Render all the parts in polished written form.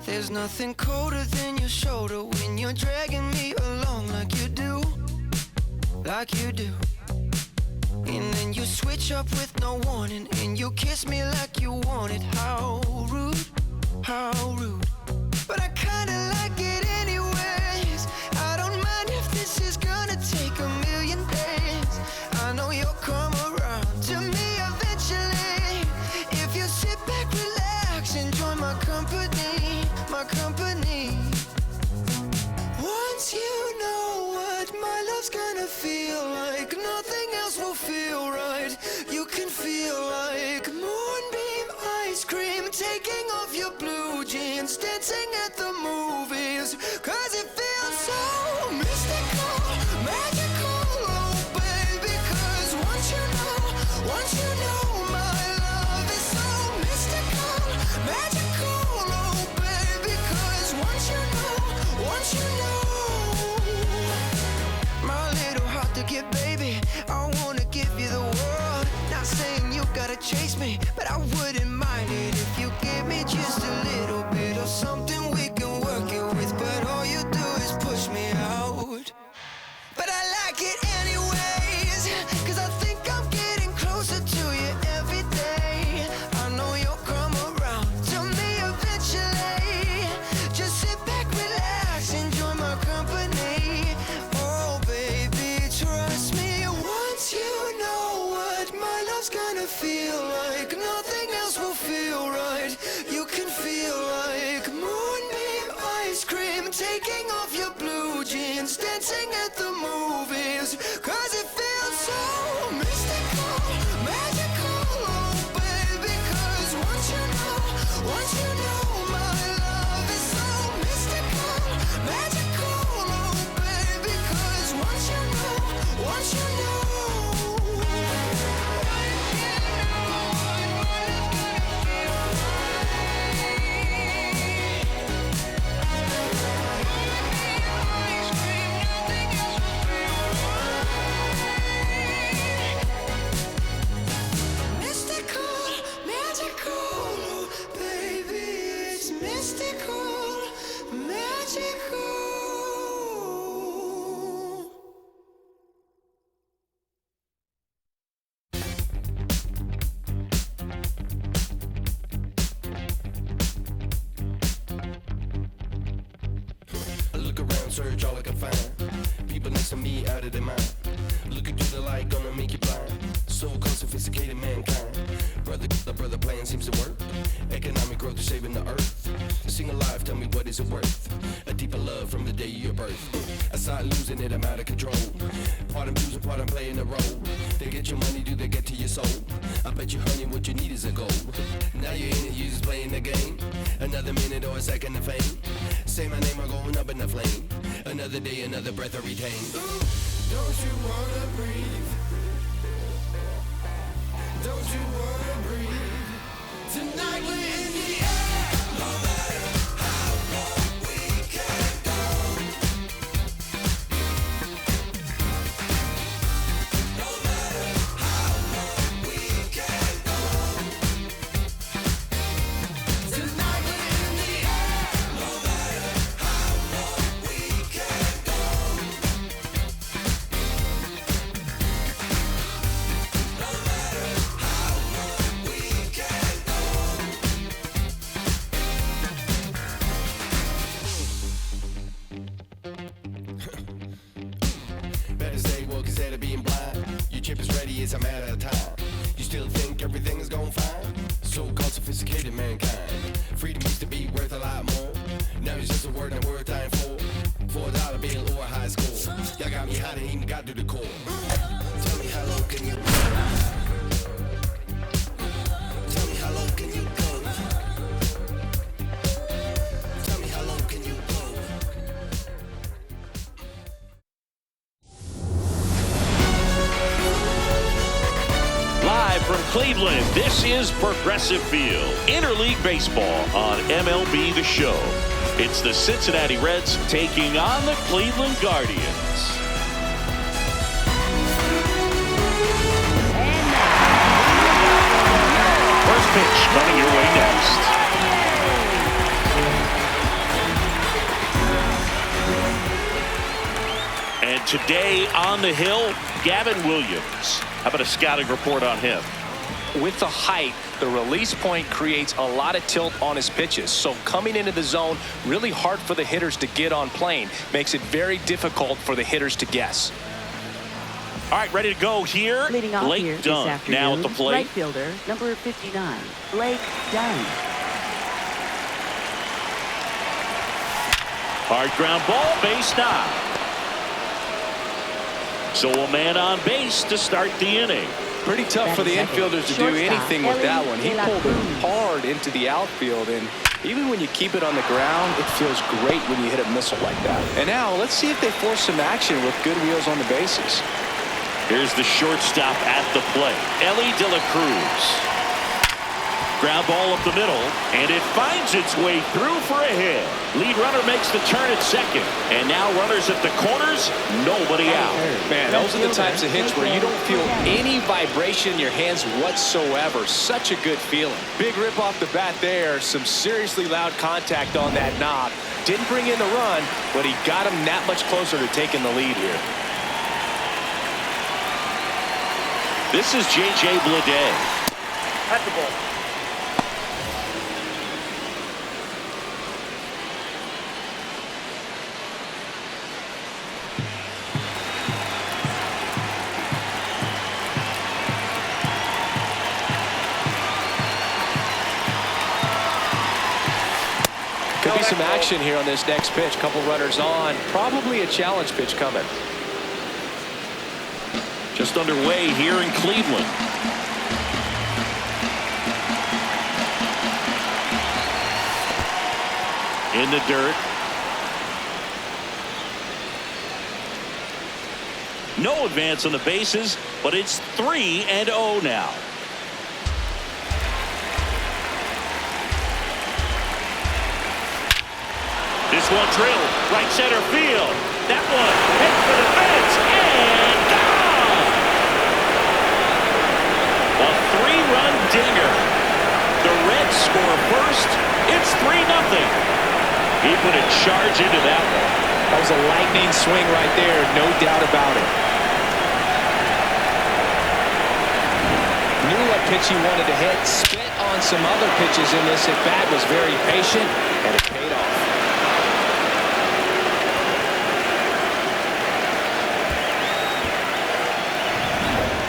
There's nothing colder than your shoulder when you're dragging me along like you do, like you do. And then you switch up with no warning, and you kiss me like you want it. How rude, how rude. But I kinda like it anyways. I don't mind if this is gonna take a million days. I know you'll come around to me eventually. If you sit back, relax, enjoy my company, my company. Once you know what my love's gonna feel like, nothing else will feel right. You can feel like moonbeam ice cream, taking off your blue jeans, dancing at the movies. Cause it feels so mystical, magical, oh baby. Cause once you know my love is so mystical, magical, oh baby. Cause once you know my little heart to get, baby, I wanna give you the world. Not saying you gotta chase me, but I wouldn't mind it if you give me just a little bit of something we can work it with. But all you do is push me out. But I like it anyways, cause I think I'm getting closer to you every day. I know you'll come around to me eventually. Just sit back, relax, enjoy my company. Oh baby, trust me. Once you know what my love's gonna feel like, nothing else will feel right. You can feel like moonbeam ice cream, taking off your blue jeans, dancing at the movies. Cause it feels so mystical, magical, oh baby. Cause once you know my love is so mystical, magical, oh baby. Cause once you know mystical, magical, oh baby. It's mystical, magical. I look around, search all I can find. People next to me out of their mind. Looking through the light, gonna make you blind. So-called sophisticated mankind. Brother plan seems to work. Economic growth is saving the earth. Sing alive, tell me what is it worth? A deeper love from the day of your birth. I start losing it, I'm out of control. Part I'm choosing, part I'm playing the role. They get your money, do they get to your soul? I bet you, honey, what you need is a goal. Now you're in it, you just playing the game. Another minute or a second of fame. Say my name, I'm going up in the flame. Another day, another breath I retain. Don't you wanna breathe? Don't you wanna breathe? Tonight we're in the air. No matter how long we can go. No matter how long we can go. Tonight we're in the air. No matter how long we can go. No matter how long we can go. Better stay woke instead of being blind. Your chip is ready, it's a matter of time. You still think everything is going fine? So-called sophisticated mankind. Freedom used to be worth a lot more. Now it's just a word not worth dying for. $4 bill or a high score. Y'all got me hot and even got to the core. Tell me how low can you go? Tell me how low can you go? Tell me how low can you go? Live from Cleveland, this is Progressive Field, Interleague Baseball on MLB The Show. It's the Cincinnati Reds taking on the Cleveland Guardians. First pitch coming your way next. And today on the hill, Gavin Williams. How about a scouting report on him? With the height, the release point creates a lot of tilt on his pitches. So coming into the zone, really hard for the hitters to get on plane. Makes it very difficult for the hitters to guess. All right, ready to go here. Leading off Blake here Dunn this afternoon, now at the plate. right fielder, number 59, Blake Dunn. Hard ground ball, base knock. So a man on base to start the inning. Pretty tough for the infielders to do anything with that one. He pulled it hard into the outfield, and even when you keep it on the ground, it feels great when you hit a missile like that. And now let's see if they force some action with good wheels on the bases. Here's the shortstop at the plate, Ellie De La Cruz. Ground ball up the middle, and it finds its way through for a hit. Lead runner makes the turn at second, and now runners at the corners, nobody out. Man, those are the types of hits where you don't feel any vibration in your hands whatsoever. Such a good feeling. Big rip off the bat there. Some seriously loud contact on that knob. Didn't bring in the run, but he got him that much closer to taking the lead here. This is J.J. Bleday. At the ball. Could be some action here on this next pitch. Couple runners on. Probably a challenge pitch coming. Just underway here in Cleveland. In the dirt. No advance on the bases, but it's 3-0 now. This one drilled right center field. That one hit for the fence and gone. A 3-run dinger. The Reds score first. It's 3-0. He put a charge into that one. That was a lightning swing right there, no doubt about it. Knew what pitch he wanted to hit. Spit on some other pitches in this at bat. Was very patient, and it paid off.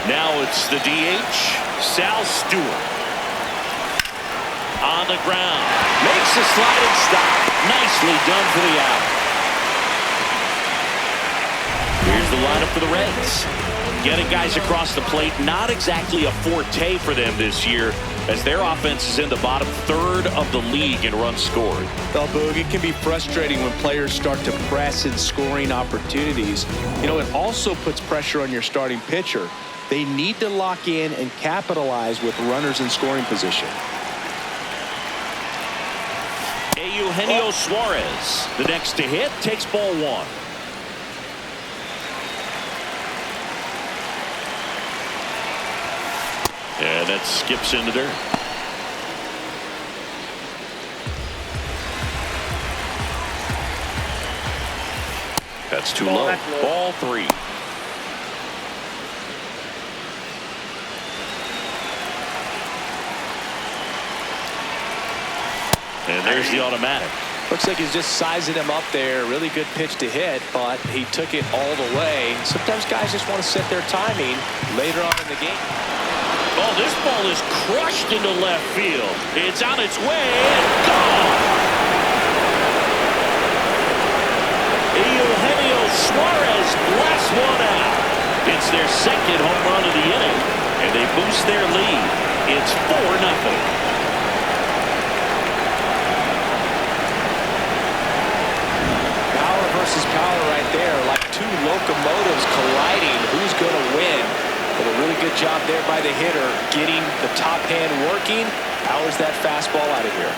Now it's the DH, Sal Stewart. On the ground. Makes a sliding stop. Nicely done for the out. Here's the lineup for the Reds. Getting guys across the plate, not exactly a forte for them this year, as their offense is in the bottom third of the league in runs scored. Well, Boog, it can be frustrating when players start to press in scoring opportunities. You know, it also puts pressure on your starting pitcher. They need to lock in and capitalize with runners in scoring position. Eugenio Suarez, the next to hit, takes ball one. And that skips in the dirt. That's too low. Ball three. And there's the automatic. Looks like he's just sizing him up there. Really good pitch to hit, but he took it all the way. Sometimes guys just want to set their timing later on in the game. Oh, this ball is crushed into left field. It's on its way and gone. Eugenio Suarez blasts one out. It's their second home run of the inning, and they boost their lead. It's 4-0. Versus power right there, like two locomotives colliding. Who's going to win? But a really good job there by the hitter, getting the top hand working. Powers that fastball out of here.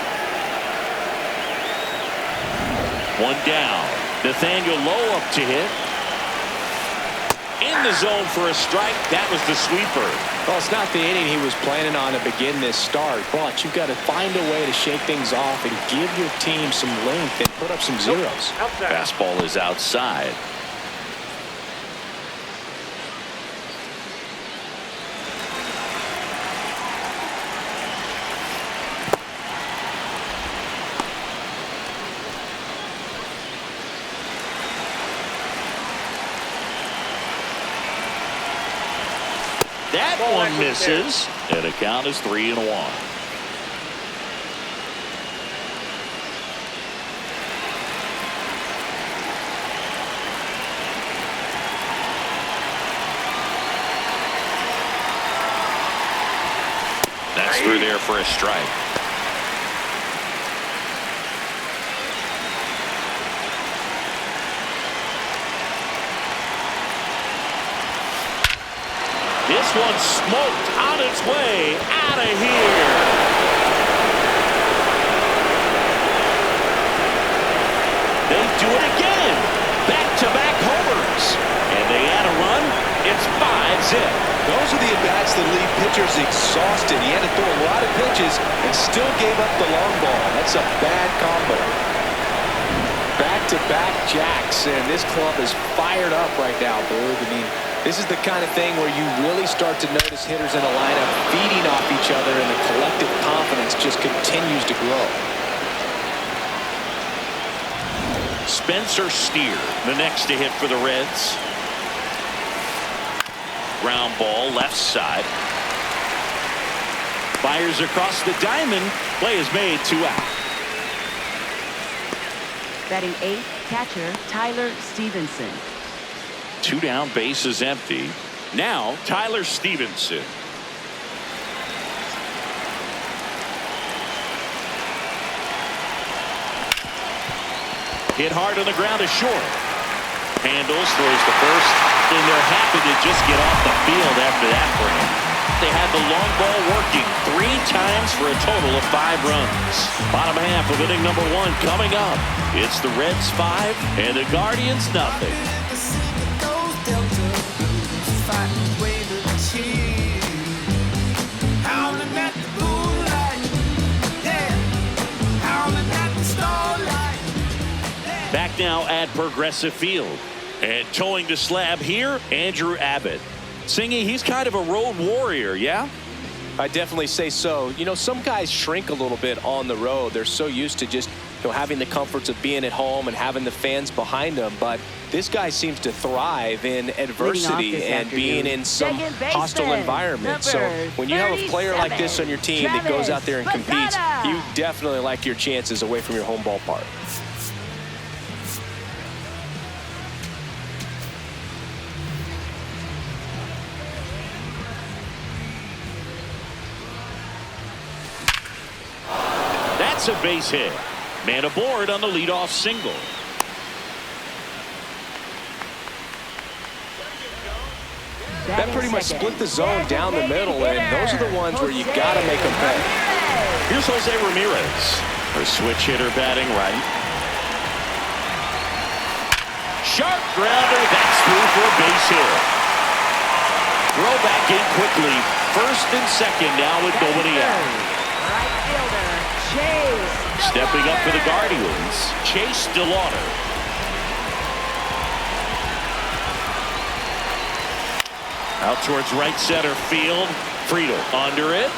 One down. Nathaniel Lowe up to hit. In the zone for a strike. That was the sweeper. Well, it's not the inning he was planning on to begin this start, but you've got to find a way to shake things off and give your team some length and put up some zeros. Fastball is outside. That one misses, and the count is 3-1. That's through there for a strike. This one's smoked on its way out of here. They do it again. Back-to-back homers. And they add a run. It's 5-zip. Those are the at-bats that leave pitchers exhausted. He had to throw a lot of pitches and still gave up the long ball. That's a bad combo. Back-to-back jacks, and this club is fired up right now, Boog. I mean, this is the kind of thing where you really start to notice hitters in a lineup feeding off each other, and the collective confidence just continues to grow. Spencer Steer, the next to hit for the Reds. Ground ball left side. Fires across the diamond. Play is made, 2 out. Batting 8th, catcher Tyler Stevenson. 2 down, base is empty. Now Tyler Stevenson. Hit hard on the ground is short. Handles, throws to first, and they're happy to just get off the field after that frame. They had the long ball working 3 times for a total of 5 runs. Bottom half of inning number 1 coming up. It's the Reds 5 and the Guardians nothing. Back now at Progressive Field. And towing the slab here, Andrew Abbott. Singy, he's kind of a road warrior, yeah? I definitely say so. You know, some guys shrink a little bit on the road. They're so used to just, you know, having the comforts of being at home and having the fans behind them. But this guy seems to thrive in adversity and being in some hostile environment. So when you have a player like this on your team that goes out there and competes, you definitely like your chances away from your home ballpark. That's a base hit. Man aboard on the leadoff single. That pretty much split the zone down the middle, and those are the ones where you got to make them pay. Here's Jose Ramirez, a switch hitter batting right. Sharp grounder, that's through for a base hit. Throw back in quickly. First and second now with nobody out. Right fielder, Chase. Stepping up for the Guardians, Chase DeLauder. Out towards right center field. Friedel under it.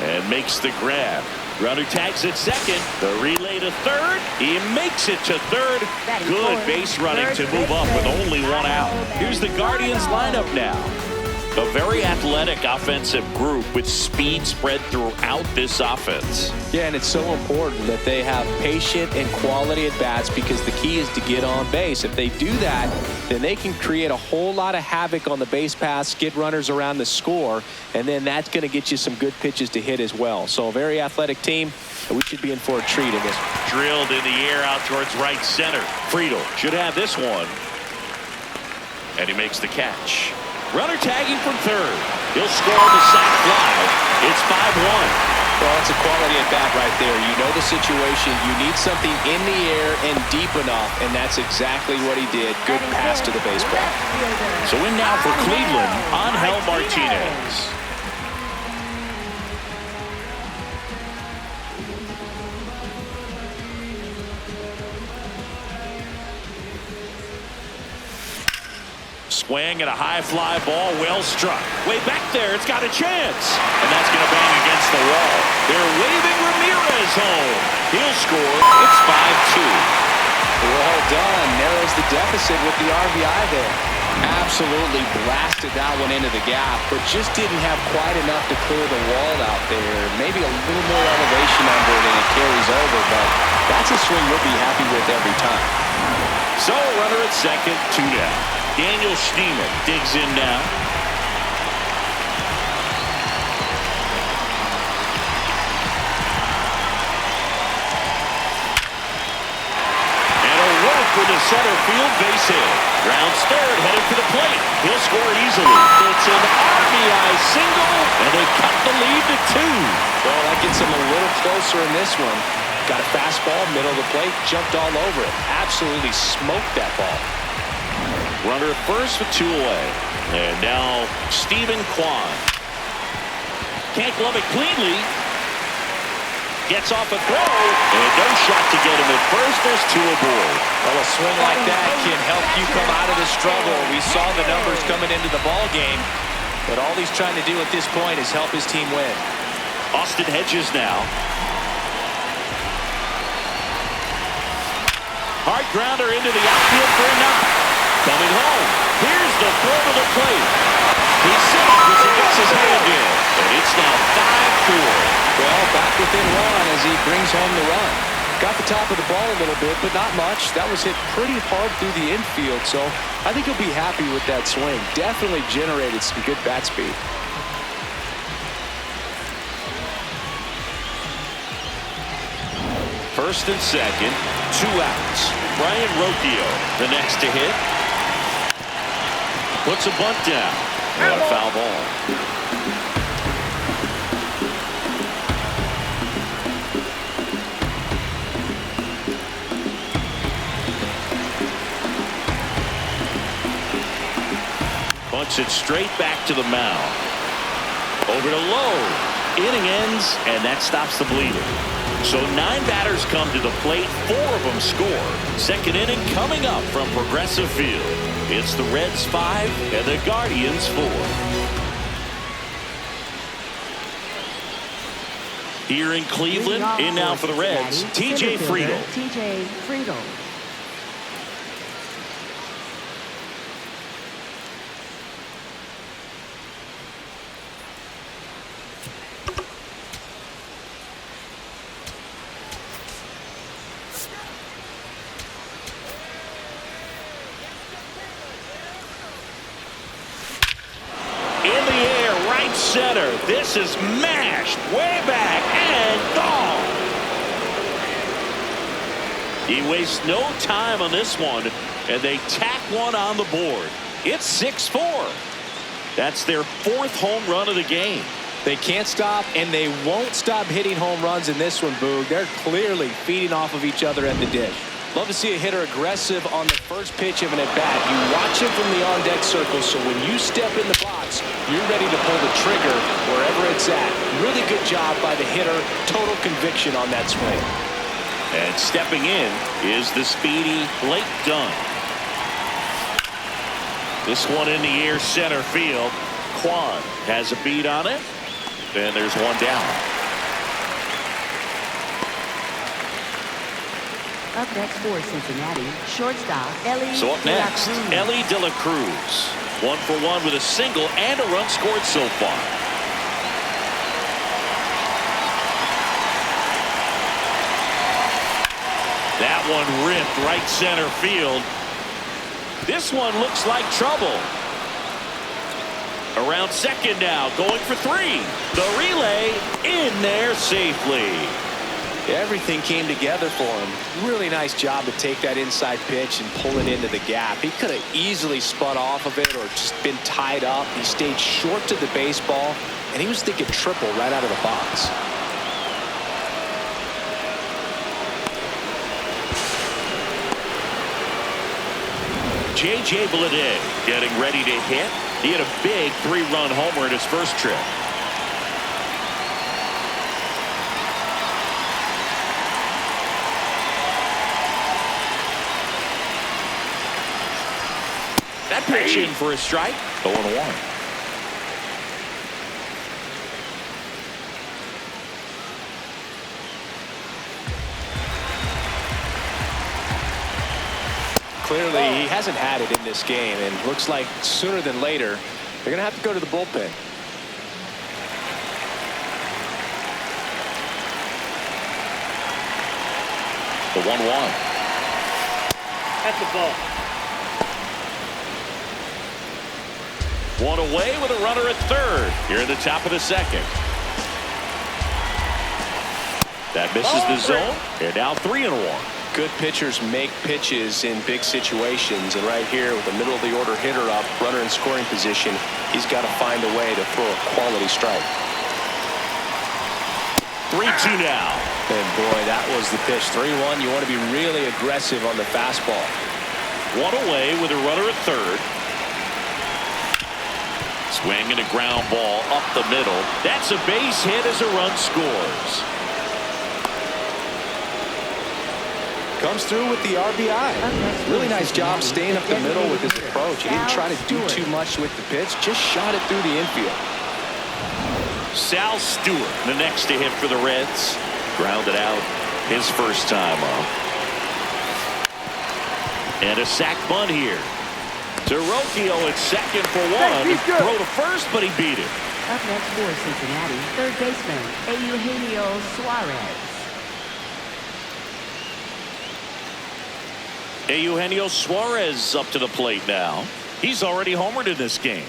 And makes the grab. Runner tags at second. The relay to third. He makes it to third. Good base running to move up with only 1 out. Here's the Guardians lineup now. A very athletic offensive group with speed spread throughout this offense. Yeah, and it's so important that they have patient and quality at bats, because the key is to get on base. If they do that, then they can create a whole lot of havoc on the base paths, get runners around the score, and then that's going to get you some good pitches to hit as well. So a very athletic team, and we should be in for a treat in this. Drilled in the air out towards right center. Friedel should have this one. And he makes the catch. Runner tagging from third. He'll score on the sac fly. It's 5-1. Well, it's a quality at bat right there. You know the situation. You need something in the air and deep enough, and that's exactly what he did. Good pass to the baseball. So in now for Cleveland, Angel Martinez. Swing and a high fly ball, well struck. Way back there, it's got a chance. And that's going to bang against the wall. They're waving Ramirez home. He'll score. It's 5-2. Well done. Narrows the deficit with the RBI there. Absolutely blasted that one into the gap, but just didn't have quite enough to clear the wall out there. Maybe a little more elevation under it and it carries over, but that's a swing we'll be happy with every time. So runner at second, 2 down. Daniel Schneemann digs in now. For the center field base hit. Rounds third, headed for the plate. He'll score easily. It's an RBI single, and they cut the lead to 2. Well, that gets him a little closer in this one. Got a fastball, middle of the plate, jumped all over it. Absolutely smoked that ball. Runner at first with 2 away. And now Stephen Kwan. Can't glove it cleanly. Gets off a throw, and no shot to get him at first. There's 2 aboard. Well, a swing like that can help you come out of the struggle. We saw the numbers coming into the ball game, but all he's trying to do at this point is help his team win. Austin Hedges now. Hard grounder into the outfield for a knock. Coming home. Here's the throw to the plate. He saves as he gets his hand in, and it's now 5-4. Well, back within 1 as he brings home the run. Got the top of the ball a little bit, but not much. That was hit pretty hard through the infield, so I think he'll be happy with that swing. Definitely generated some good bat speed. First and second, 2 outs. Brian Rocchio, the next to hit. Puts a bunt down. And a foul ball. Bunts it straight back to the mound. Over to Lowe. Inning ends, and that stops the bleeding. So 9 batters come to the plate, 4 of them score. Second inning coming up from Progressive Field. It's the Reds 5 and the Guardians 4. Here in Cleveland, in now for the Reds, TJ Friedl. TJ Friedl. Center. This is mashed way back and gone. He wastes no time on this one, and they tack one on the board. It's 6-4. That's their 4th home run of the game. They can't stop, and they won't stop hitting home runs in this one, Boog. They're clearly feeding off of each other at the dish. Love to see a hitter aggressive on the first pitch of an at-bat. You watch him from the on-deck circle, so when you step in the box, you're ready to pull the trigger wherever it's at. Really good job by the hitter. Total conviction on that swing. And stepping in is the speedy Blake Dunn. This one in the air center field. Kwan has a beat on it. And there's 1 down. Up next for Cincinnati, shortstop Ellie. So up next, Ellie De La Cruz. 1 for 1 with a single and a run scored so far. That one ripped right center field. This one looks like trouble. Around second now, going for 3. The relay in there safely. Everything came together for him. Really nice job to take that inside pitch and pull it into the gap. He could have easily spun off of it or just been tied up. He stayed short to the baseball, and he was thinking triple right out of the box. J.J. Bleday getting ready to hit. He had a big 3-run homer in his first trip. That pitch in for a strike. 0-1. clearly he hasn't had it in this game, and looks like sooner than later they're going to have to go to the bullpen. The 1-1. That's the ball. One away with a runner at third here in the top of the second. That misses the zone, and now 3-1. Good pitchers make pitches in big situations, and right here with the middle of the order hitter up, runner in scoring position, he's got to find a way to throw a quality strike. 3-2 now. And boy, that was the pitch. 3-1. You want to be really aggressive on the fastball. One away with a runner at third. Swing and a ground ball up the middle. That's a base hit as a run scores. Comes through with the RBI. Really nice job staying up the middle with his approach. He didn't try to do too much with the pitch, just shot it through the infield. Sal Stewart, the next to hit for the Reds. Grounded out his first time up. And a sac bunt here. Terocchio at second for one. Throw to first, but he beat it. Up next for Cincinnati, third baseman, Eugenio Suarez. Eugenio Suarez up to the plate now. He's already homered in this game.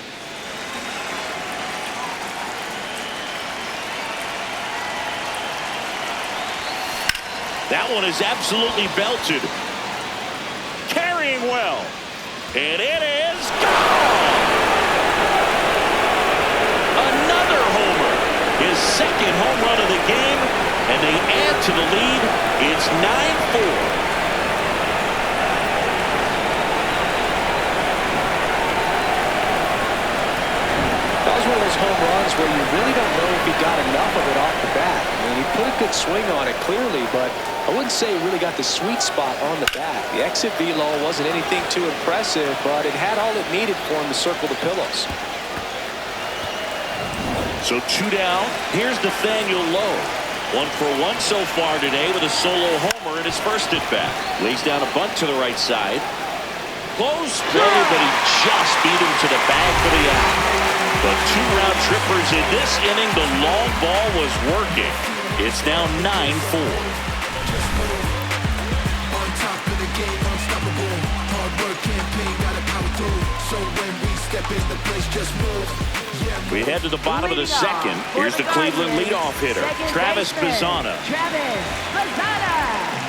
That one is absolutely belted. Carrying well. And it is gone. Another homer. His second home run of the game. And they add to the lead. It's 9-4. One of those home runs where you really don't know if he got enough of it off the bat. I mean, he put a good swing on it clearly, but I wouldn't say he really got the sweet spot on the bat. The exit velo wasn't anything too impressive, but it had all it needed for him to circle the pillows. So 2 down. Here's Nathaniel Lowe. 1 for 1 so far today with a solo homer in his first at bat. Lays down a bunt to the right side. Close play, but he just beat him to the bag for the out. The 2-round trippers in this inning. The long ball was working. It's now 9-4. We head to the bottom of the second. Here's the Cleveland leadoff hitter, Travis Bazzana. Travis Bazzana.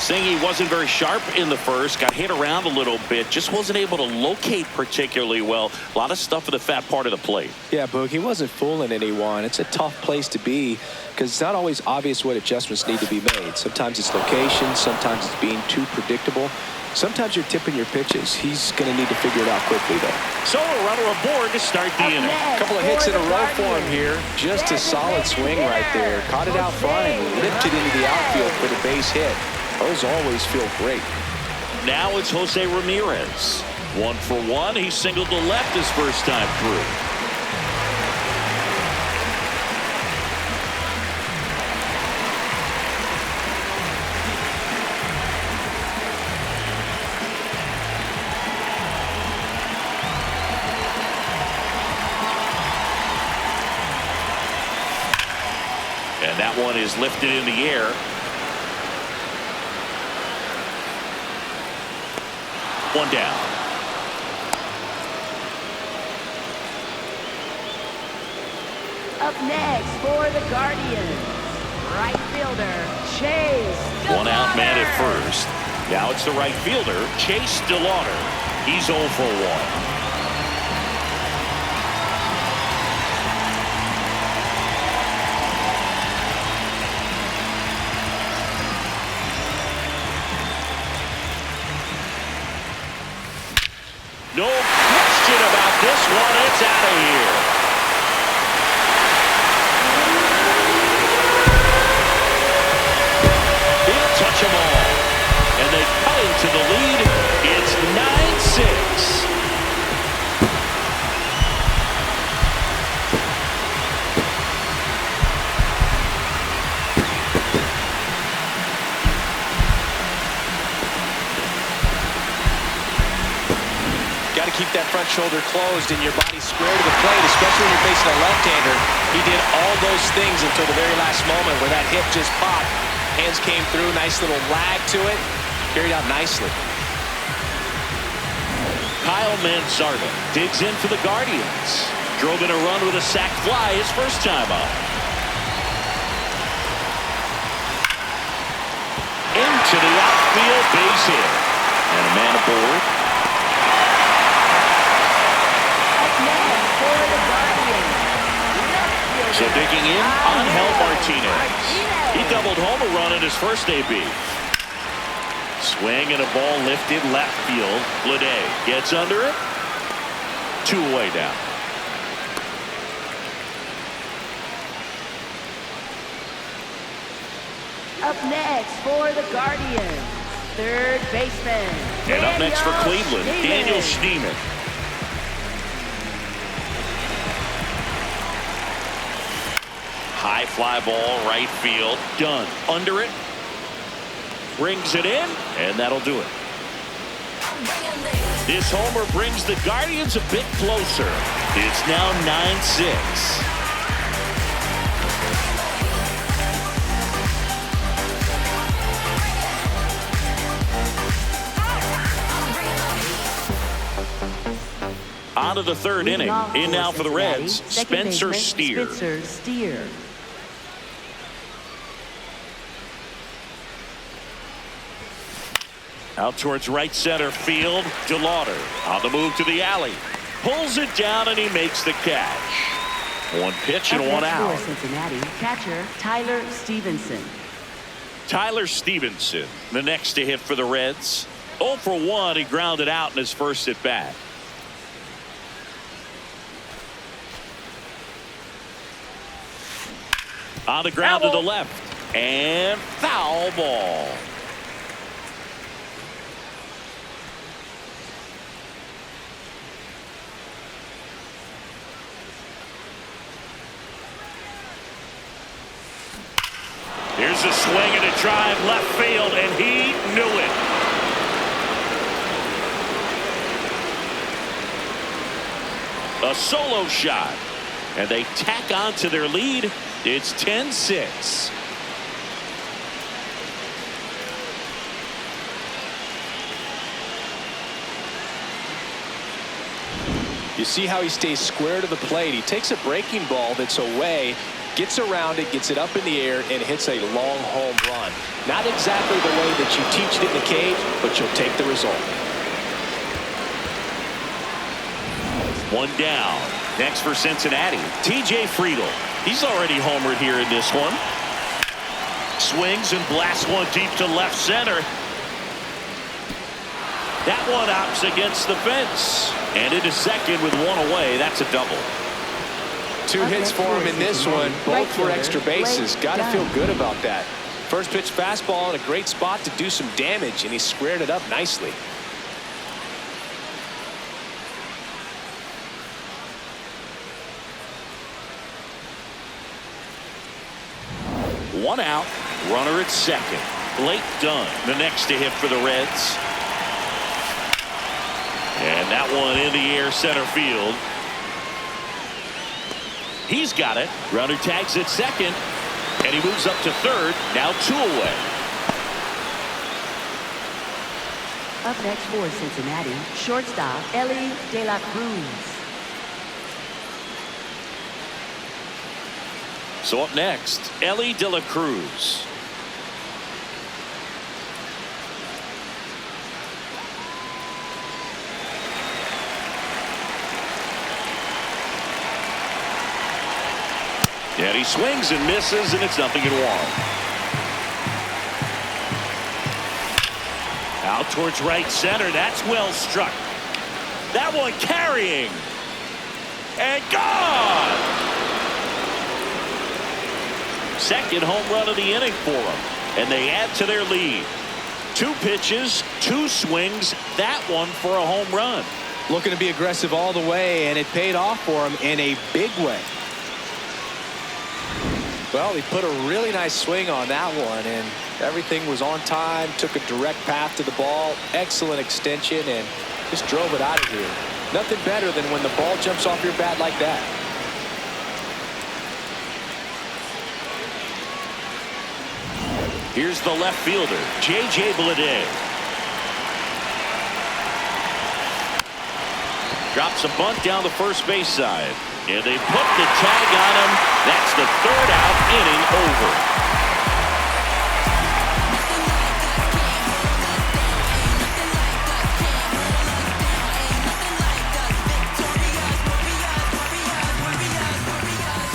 Singy wasn't very sharp in the first, got hit around a little bit, just wasn't able to locate particularly well. A lot of stuff in the fat part of the plate. Yeah, Boog, he wasn't fooling anyone. It's a tough place to be because it's not always obvious what adjustments need to be made. Sometimes it's location, sometimes it's being too predictable. Sometimes you're tipping your pitches. He's going to need to figure it out quickly, though. So a runner aboard to start the inning. A couple of hits in a row for him here. Just a solid swing right there. Caught it out front and lifted into the outfield for the base hit. Those always feel great. Now it's Jose Ramirez. 1 for 1. He singled to left his first time through. And that one is lifted in the air. One down. Up next for the Guardians, right fielder Chase DeLauder. One out man at first. Now it's the right fielder, Chase DeLauder. He's 0 for 1. No question about this one. It's out of here. He'll touch them all. And they cut into the lead. It's 9-6. keep that front shoulder closed and your body square to the plate, especially when you're facing a left-hander. He did all those things until the very last moment where that hip just popped. Hands came through, nice little lag to it. Carried out nicely. Kyle Manzardo digs in for the Guardians. Drove in a run with a sac fly his first time up. Into the outfield, base hit. And a man aboard. So digging in, Angel Martinez. He doubled home a run in his first AB. Swing and a ball lifted left field. Bleday gets under it. 2 away now. Up next for the Guardians, third baseman. And up next for Cleveland, Daniel Schneemann. High fly ball, right field, done. Under it, brings it in, and that'll do it. This homer brings the Guardians a bit closer. It's now 9-6. On to the third inning. In now for the Reds, Spencer Steer. Out towards right center field. DeLauder on the move to the alley. Pulls it down and he makes the catch. 1 pitch and 1 out. For Cincinnati, catcher Tyler Stevenson. Tyler Stevenson, the next to hit for the Reds. 0 for 1, he grounded out in his first at bat. On the ground to the left. And foul ball. Here's a swing and a drive left field, and he knew it. A solo shot, and they tack on to their lead. It's 10-6. You see how he stays square to the plate. He takes a breaking ball that's away, gets around it, gets it up in the air, and hits a long home run. Not exactly the way that you teach it in the cage, but you'll take the result. 1 down. Next for Cincinnati, TJ Friedl. He's already homered here in this one. Swings and blasts one deep to left center. That one opts against the fence. And into second with 1 away. That's a double. 2 hits for him in this one, both for extra bases. Got to feel good about that. First pitch fastball in a great spot to do some damage, and he squared it up nicely. One out, runner at second. Blake Dunn, the next to hit for the Reds. And that one in the air center field. He's got it. Runner tags at second, and he moves up to third. Now 2 away. Up next for Cincinnati, shortstop Ellie De La Cruz. So up next, Ellie De La Cruz. And he swings and misses, and it's 0-1. Out towards right center. That's well struck. That one carrying. And gone. Second home run of the inning for them. And they add to their lead. 2 pitches, 2 swings. That one for a home run. Looking to be aggressive all the way, and it paid off for him in a big way. Well, he put a really nice swing on that one, and everything was on time. Took a direct path to the ball. Excellent extension, and just drove it out of here. Nothing better than when the ball jumps off your bat like that. Here's the left fielder, J.J. Bleday. Drops a bunt down the first base side. And they put the tag on him. That's the third out, inning over.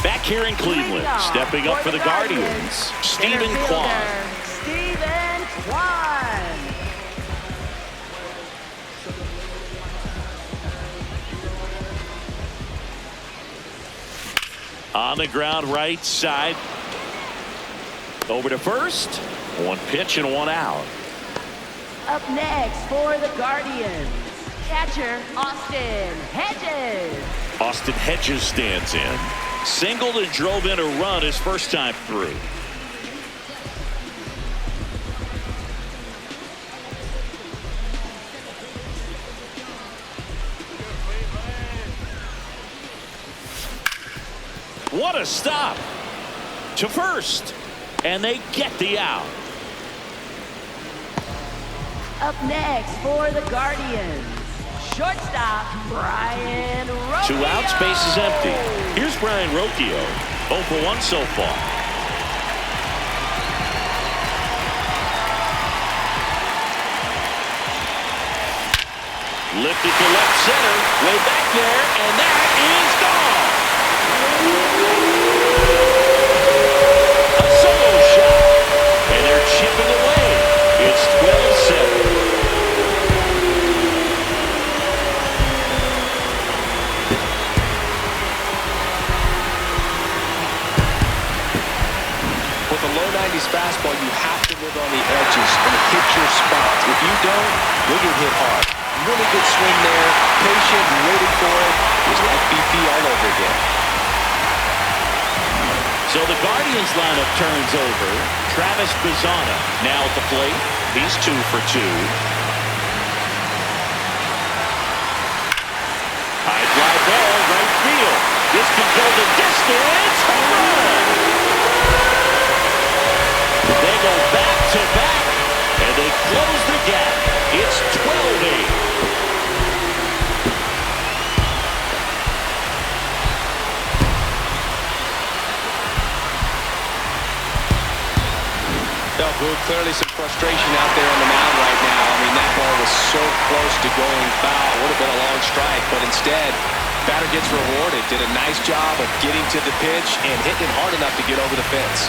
Back here in Cleveland, stepping up for the Guardians, Stephen Kwan. Stephen Kwan. On the ground right side. Over to first. One pitch and one out. Up next for the Guardians, catcher Austin Hedges. Austin Hedges stands in. Singled and drove in a run his first time through. What a stop to first, and they get the out. Up next for the Guardians, shortstop Brian Rocchio. 2 outs, base is empty. Here's Brian Rocchio, 0 for 1 so far. Lifted to left center, way back there, and that is gone. A solo shot, and they're chipping away. It's 12-7. With a low 90s fastball, you have to live on the edges and hit your spots. If you don't, you'll get hit hard. Really good swing there, patient and waiting for it. It was like BP all over again. So the Guardians lineup turns over. Travis Bazzana now at the plate. He's 2 for 2. High fly ball, right field. This can go the distance. Home run! They go back to back, and they close the gap. It's 12-8. Clearly some frustration out there on the mound right now. I mean, that ball was so close to going foul. Would have been a long strike, but instead, batter gets rewarded. Did a nice job of getting to the pitch and hitting it hard enough to get over the fence.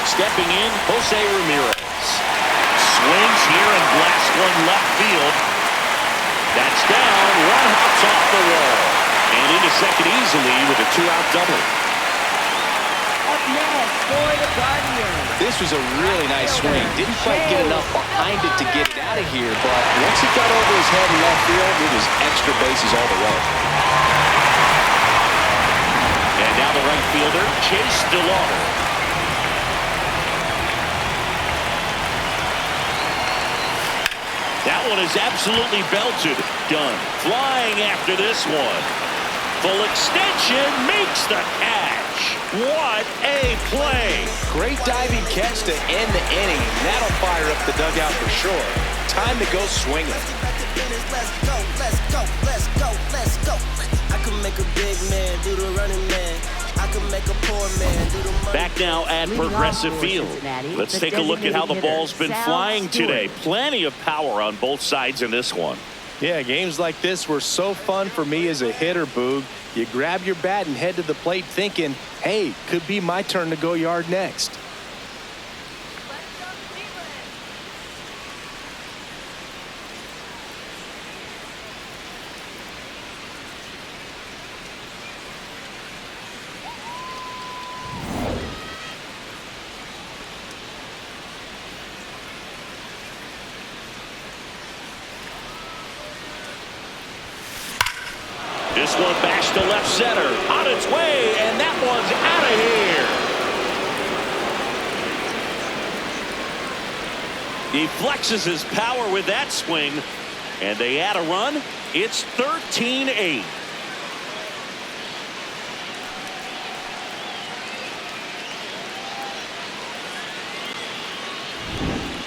Stepping in, Jose Ramirez. Swings here and blasts one left field. That's down. One hops off the wall. And into second easily with a 2-out double. Up next for the Guardians. This was a really nice swing. Didn't quite get enough behind it to get it out of here, but once it got over his head in left field, it was extra bases all the way. And now the right fielder, Chase DeLauder. That one is absolutely belted. Done. Flying after this one. Full extension makes the catch. What a play. Great diving catch to end the inning. That'll fire up the dugout for sure. Time to go swinging. Let's go, let's go, let's go, let's go. I can make a big man do the running man. I can make a poor man do the money. Back now at Progressive Field. Let's take a look at how the ball's been flying today. Plenty of power on both sides in this one. Yeah, games like this were so fun for me as a hitter, Boog. You grab your bat and head to the plate thinking, hey, could be my turn to go yard next. This one bashed to left center. On its way, and that one's out of here. He flexes his power with that swing, and they add a run. It's 13-8.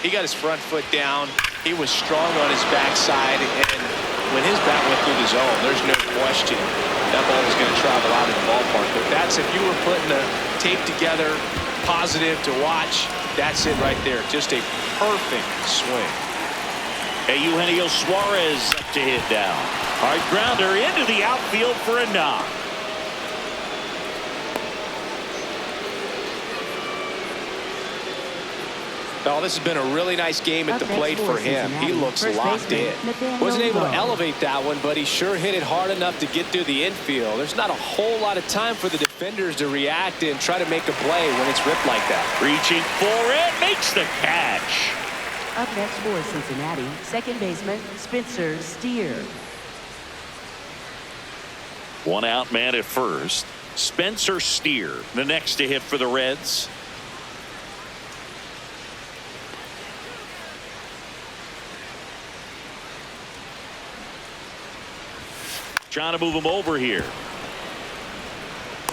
He got his front foot down. He was strong on his backside, and when his bat went through the zone, there's no question that ball was going to travel out of the ballpark. But that's, if you were putting the tape together, positive to watch, that's it right there. Just a perfect swing. Eugenio Suarez up to hit down. Hard grounder into the outfield for a knock. Oh, this has been a really nice game at the plate for him. He looks locked in. Wasn't able to elevate that one, but he sure hit it hard enough to get through the infield. There's not a whole lot of time for the defenders to react and try to make a play when it's ripped like that. Reaching for it, makes the catch. Up next for Cincinnati, second baseman Spencer Steer. One out man at first. Spencer Steer, the next to hit for the Reds. Trying to move him over here.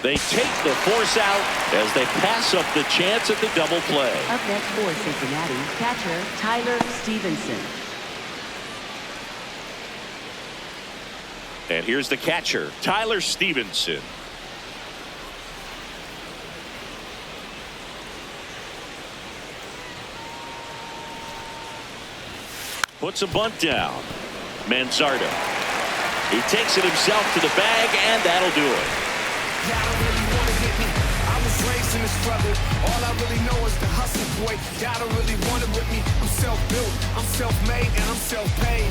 They take the force out as they pass up the chance at the double play. Up next for Cincinnati, catcher Tyler Stevenson. And here's the catcher, Tyler Stevenson. Puts a bunt down. Manzardo. He takes it himself to the bag, and that'll do it. Y'all don't really want to hit me. I was raised in the struggle. All I really know is the hustle, boy. Y'all don't really want it with me. I'm self-built, I'm self-made, and I'm self-paid.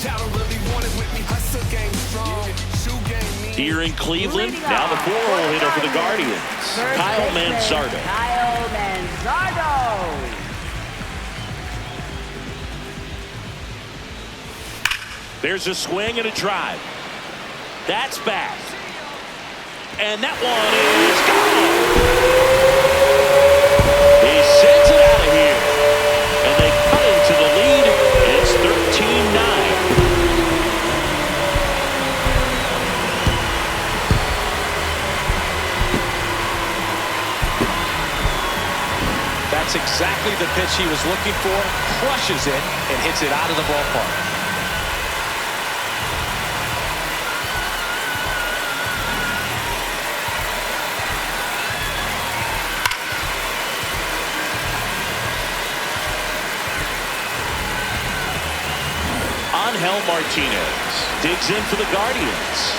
Y'all don't really want it with me. Hustle game strong, shoe game mean. Here in Cleveland, now the 4-hole hitter for the Guardians, Kyle Manzardo. Kyle Manzardo. There's a swing and a drive. That's back. And that one is gone. He sends it out of here. And they cut into the lead. It's 13-9. That's exactly the pitch he was looking for. Crushes it and hits it out of the ballpark. Angel Martinez digs in for the Guardians.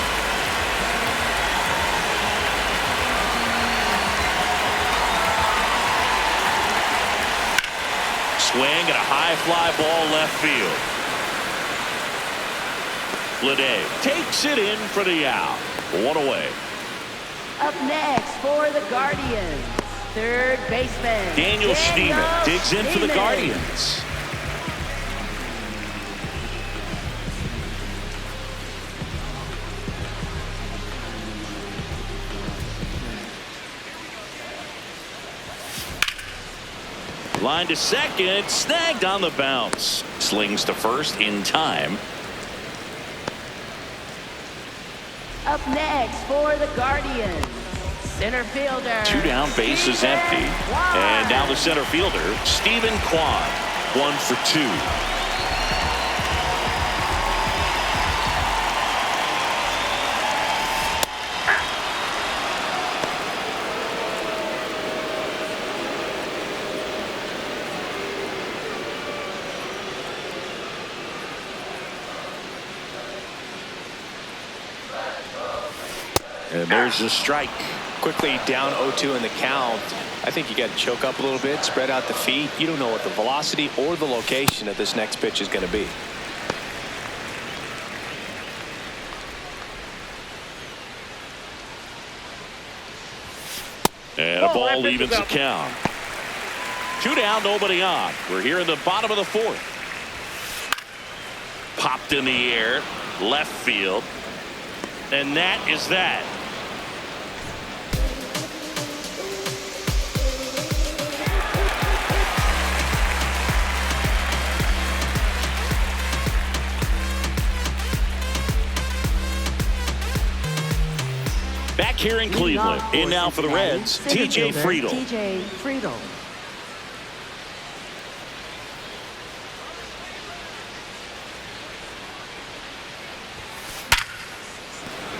Swing and a high fly ball left field. Lede takes it in for the out. One away. Up next for the Guardians, third baseman Daniel Steeman digs in for the Guardians. Line to second, snagged on the bounce. Slings to first in time. Up next for the Guardians, center fielder. Two down, base is empty. And now the center fielder, Stephen Kwan. 1 for 2. And there's a strike. Quickly down 0-2 in the count. I think you got to choke up a little bit, spread out the feet. You don't know what the velocity or the location of this next pitch is going to be. And a ball evens the count. 2 down, nobody on. We're here in the bottom of the 4th. Popped in the air, left field. And that is that. back here in Cleveland. In now for the Reds, TJ Friedl. TJ Friedl.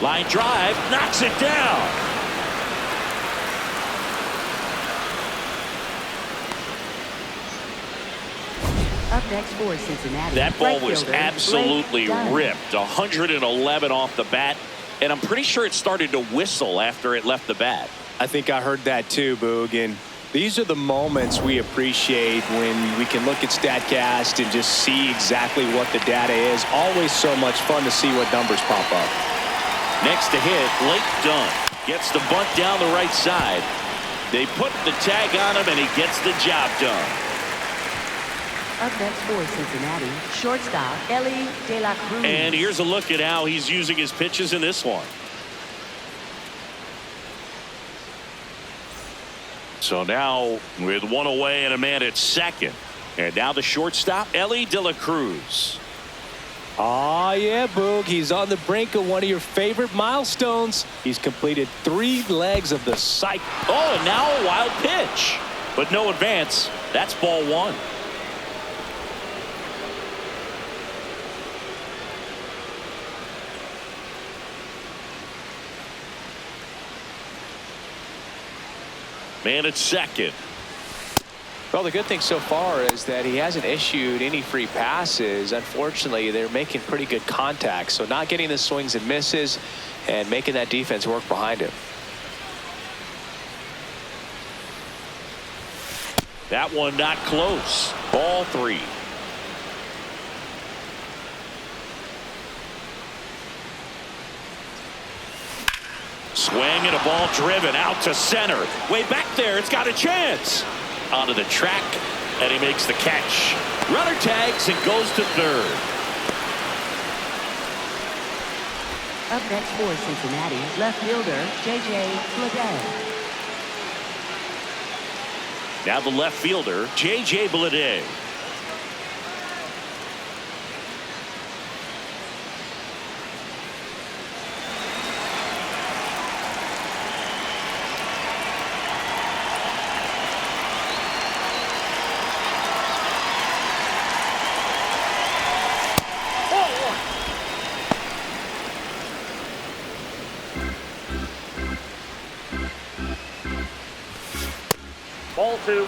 Line drive, knocks it down. Up next for Cincinnati. That ball was absolutely ripped. 111 off the bat. And I'm pretty sure it started to whistle after it left the bat. I think I heard that too, Boog. And these are the moments we appreciate when we can look at StatCast and just see exactly what the data is. Always so much fun to see what numbers pop up. Next to hit, Blake Dunn gets the bunt down the right side. They put the tag on him, and he gets the job done. Up next for Cincinnati, shortstop Ellie De La Cruz. And here's a look at how he's using his pitches in this one. So now with one away and a man at second. And now the shortstop, Ellie De La Cruz. Oh, yeah, Boog. He's on the brink of one of your favorite milestones. He's completed 3 legs of the cycle. Oh, and now a wild pitch. But no advance. That's ball 1. Man at second. Well, the good thing so far is that he hasn't issued any free passes. Unfortunately, they're making pretty good contact, so not getting the swings and misses and making that defense work behind him. That one not close. Ball 3. Swing and a ball driven out to center. Way back there. It's got a chance. Onto the track, and he makes the catch. Runner tags and goes to third. Up next for Cincinnati, left fielder J.J. Bleday. Now the left fielder, J.J. Bleday. Ball 2.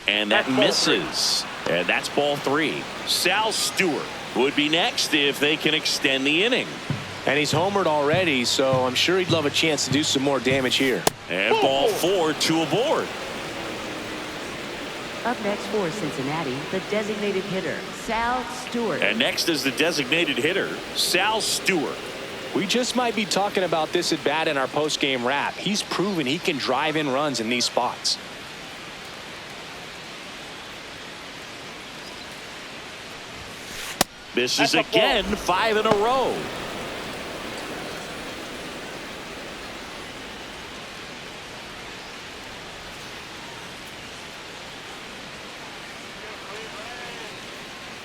And that misses. And that's ball 3. Sal Stewart would be next if they can extend the inning. And he's homered already, so I'm sure he'd love a chance to do some more damage here. And ball 4, 2 aboard. Up next for Cincinnati, the designated hitter, Sal Stewart. And next is the designated hitter, Sal Stewart. We just might be talking about this at bat in our post-game wrap. He's proven he can drive in runs in these spots. This is again 5 in a row.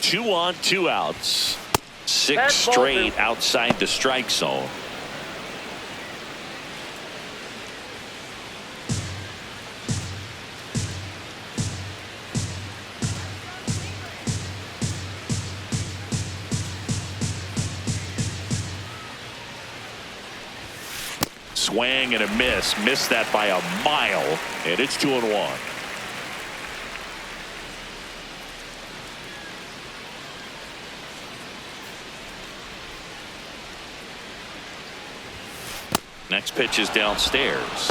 Two on, 2 outs. 6 straight outside the strike zone. Swing and a miss. Missed that by a mile. And it's 2-1. Next pitch is downstairs.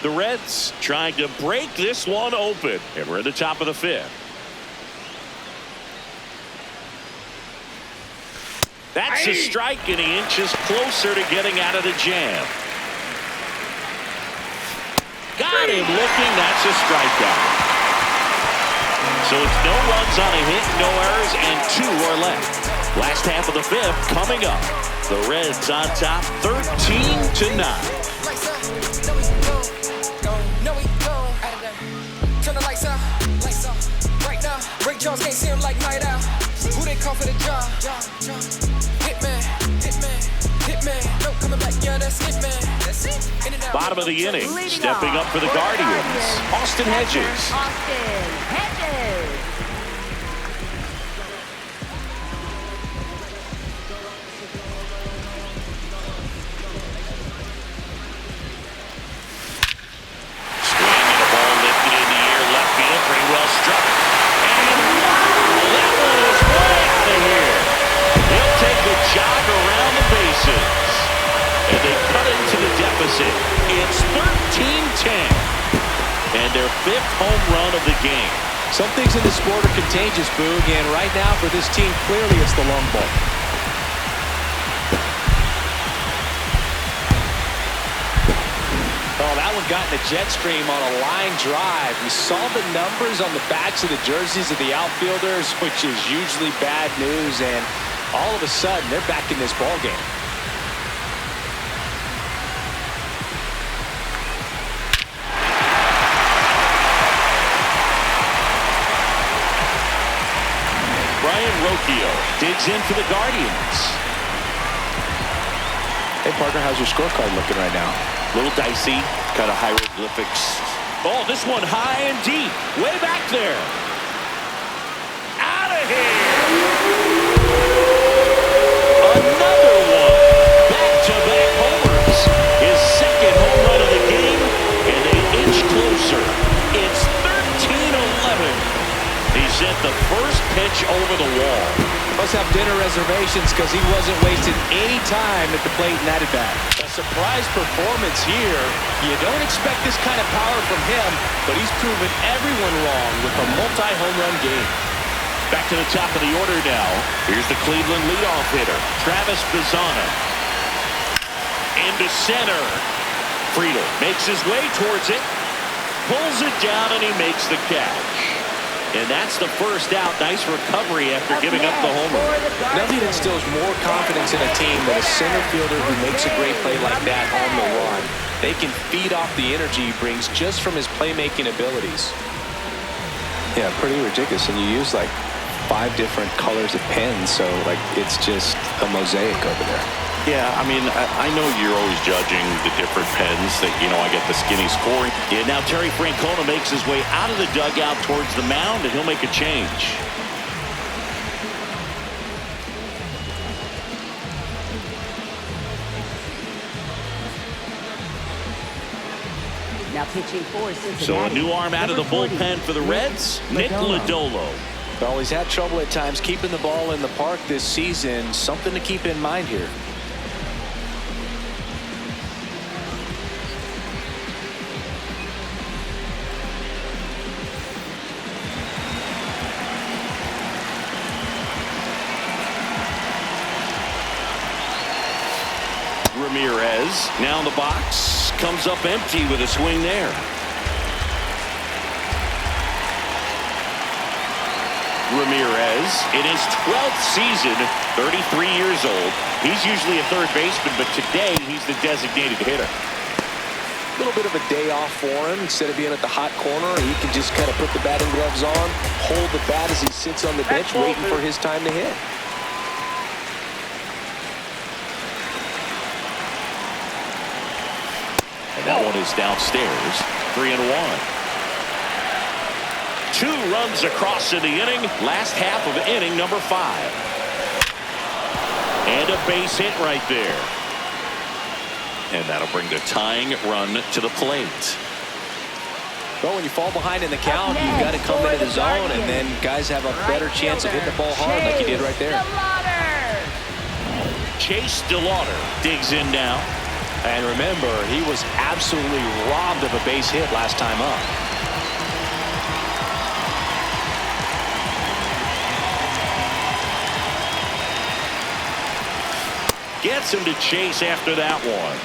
The Reds trying to break this one open. And we're at the top of the 5th. That's a strike, and he inches closer to getting out of the jam. Got him looking. That's a strikeout. So it's no runs on a hit, no errors, and 2 are left. Last half of the 5th coming up. The Reds on top 13-9. Know we can go, know we can go. Out of there. Turn the lights out, right now. Ray Charles can't see him like Night Out. Who they call for the job? Hitman, no coming back, yeah, that's Hitman. That's it. Bottom of the inning, stepping up for the Guardians, Austin Hedges. It's 13-10, and their 5th home run of the game. Some things in the sport are contagious, Boog, and right now for this team, clearly it's the long ball. Oh, that one got in the jet stream on a line drive. You saw the numbers on the backs of the jerseys of the outfielders, which is usually bad news, and all of a sudden, they're back in this ball game. Rocchio digs in for the Guardians. Hey, partner, how's your scorecard looking right now? A little dicey, kind of hieroglyphics. Oh, this one high and deep, way back there. Out of here. Another one. Back-to-back homers. His 2nd home run of the game, and they inch closer. It's 13-11. He sent the first pitch over the wall. Must have dinner reservations because he wasn't wasting any time at the plate in that at bat. A surprise performance here. You don't expect this kind of power from him, but he's proven everyone wrong with a multi-home run game. Back to the top of the order now. Here's the Cleveland leadoff hitter, Travis Bazzana. Into center. Friedel makes his way towards it, pulls it down, and he makes the catch. And that's the first out. Nice recovery after giving up the homer. Nothing instills more confidence in a team than a center fielder who makes a great play like that on the run. They can feed off the energy he brings just from his playmaking abilities. Yeah, pretty ridiculous. And you use like 5 different colors of pens, so like it's just a mosaic over there. Yeah, I mean, I know you're always judging the different pens that, you know, I get the skinny scoring. Yeah, now Terry Francona makes his way out of the dugout towards the mound, and he'll make a change. Now pitching for Cincinnati. So a new arm out of the bullpen for the Reds, Nick Lodolo. Well, he's had trouble at times keeping the ball in the park this season. Something to keep in mind here. Ramirez now in the box, comes up empty with a swing there. Ramirez in his 12th season, 33 years old. He's usually a third baseman, but today he's the designated hitter. A little bit of a day off for him. Instead of being at the hot corner, he can just kind of put the batting gloves on, hold the bat as he sits on the bench waiting for his time to hit. And that one is downstairs. 3-1. 2 runs across in the inning. Last half of inning number 5. And a base hit right there. And that'll bring the tying run to the plate. Well, when you fall behind in the count, you've got to come into the zone, and then guys have a better chance of hitting the ball hard like you did right there. Chase DeLauder digs in now. And remember, he was absolutely robbed of a base hit last time up. Gets him to chase after that one.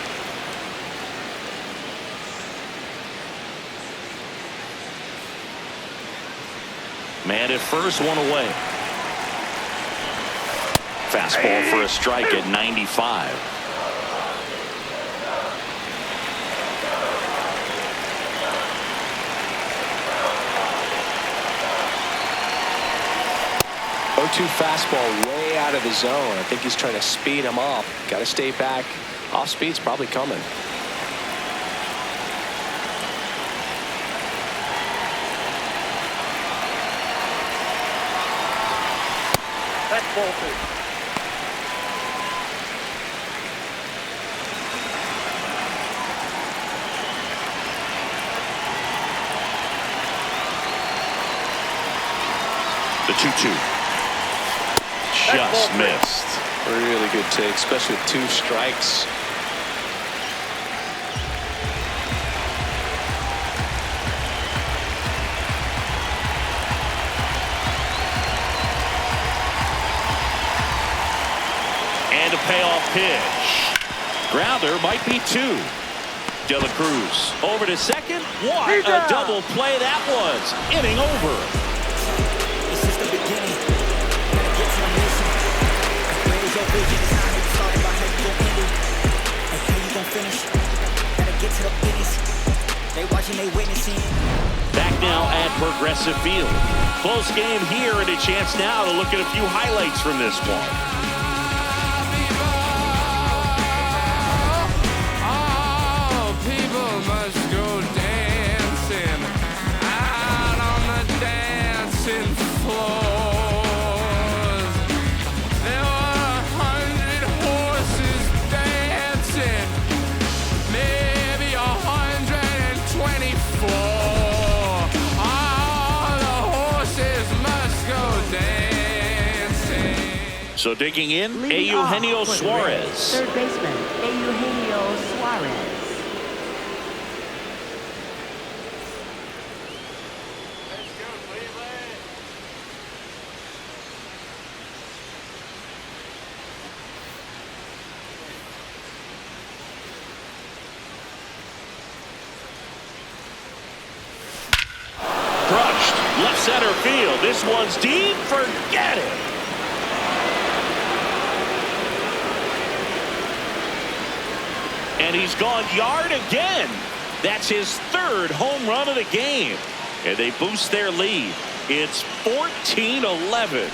Man at first, one away. Fastball for a strike at 95. 2-2 fastball way out of the zone. I think he's trying to speed him off. Got to stay back. Off speed's probably coming. That's ball 2. The 2-2. Just missed. Really good take, especially with 2 strikes. And a payoff pitch. Grounder might be 2. De La Cruz over to second. What a double play that was. Inning over. Back now at Progressive Field. Close game here and a chance now to look at a few highlights from this one. So digging in, Eugenio Suarez. Third baseman, Eugenio Suarez. Crushed, left center field. This one's deep, forget it. And he's gone yard again. That's his 3rd home run of the game. And they boost their lead. It's 14-11.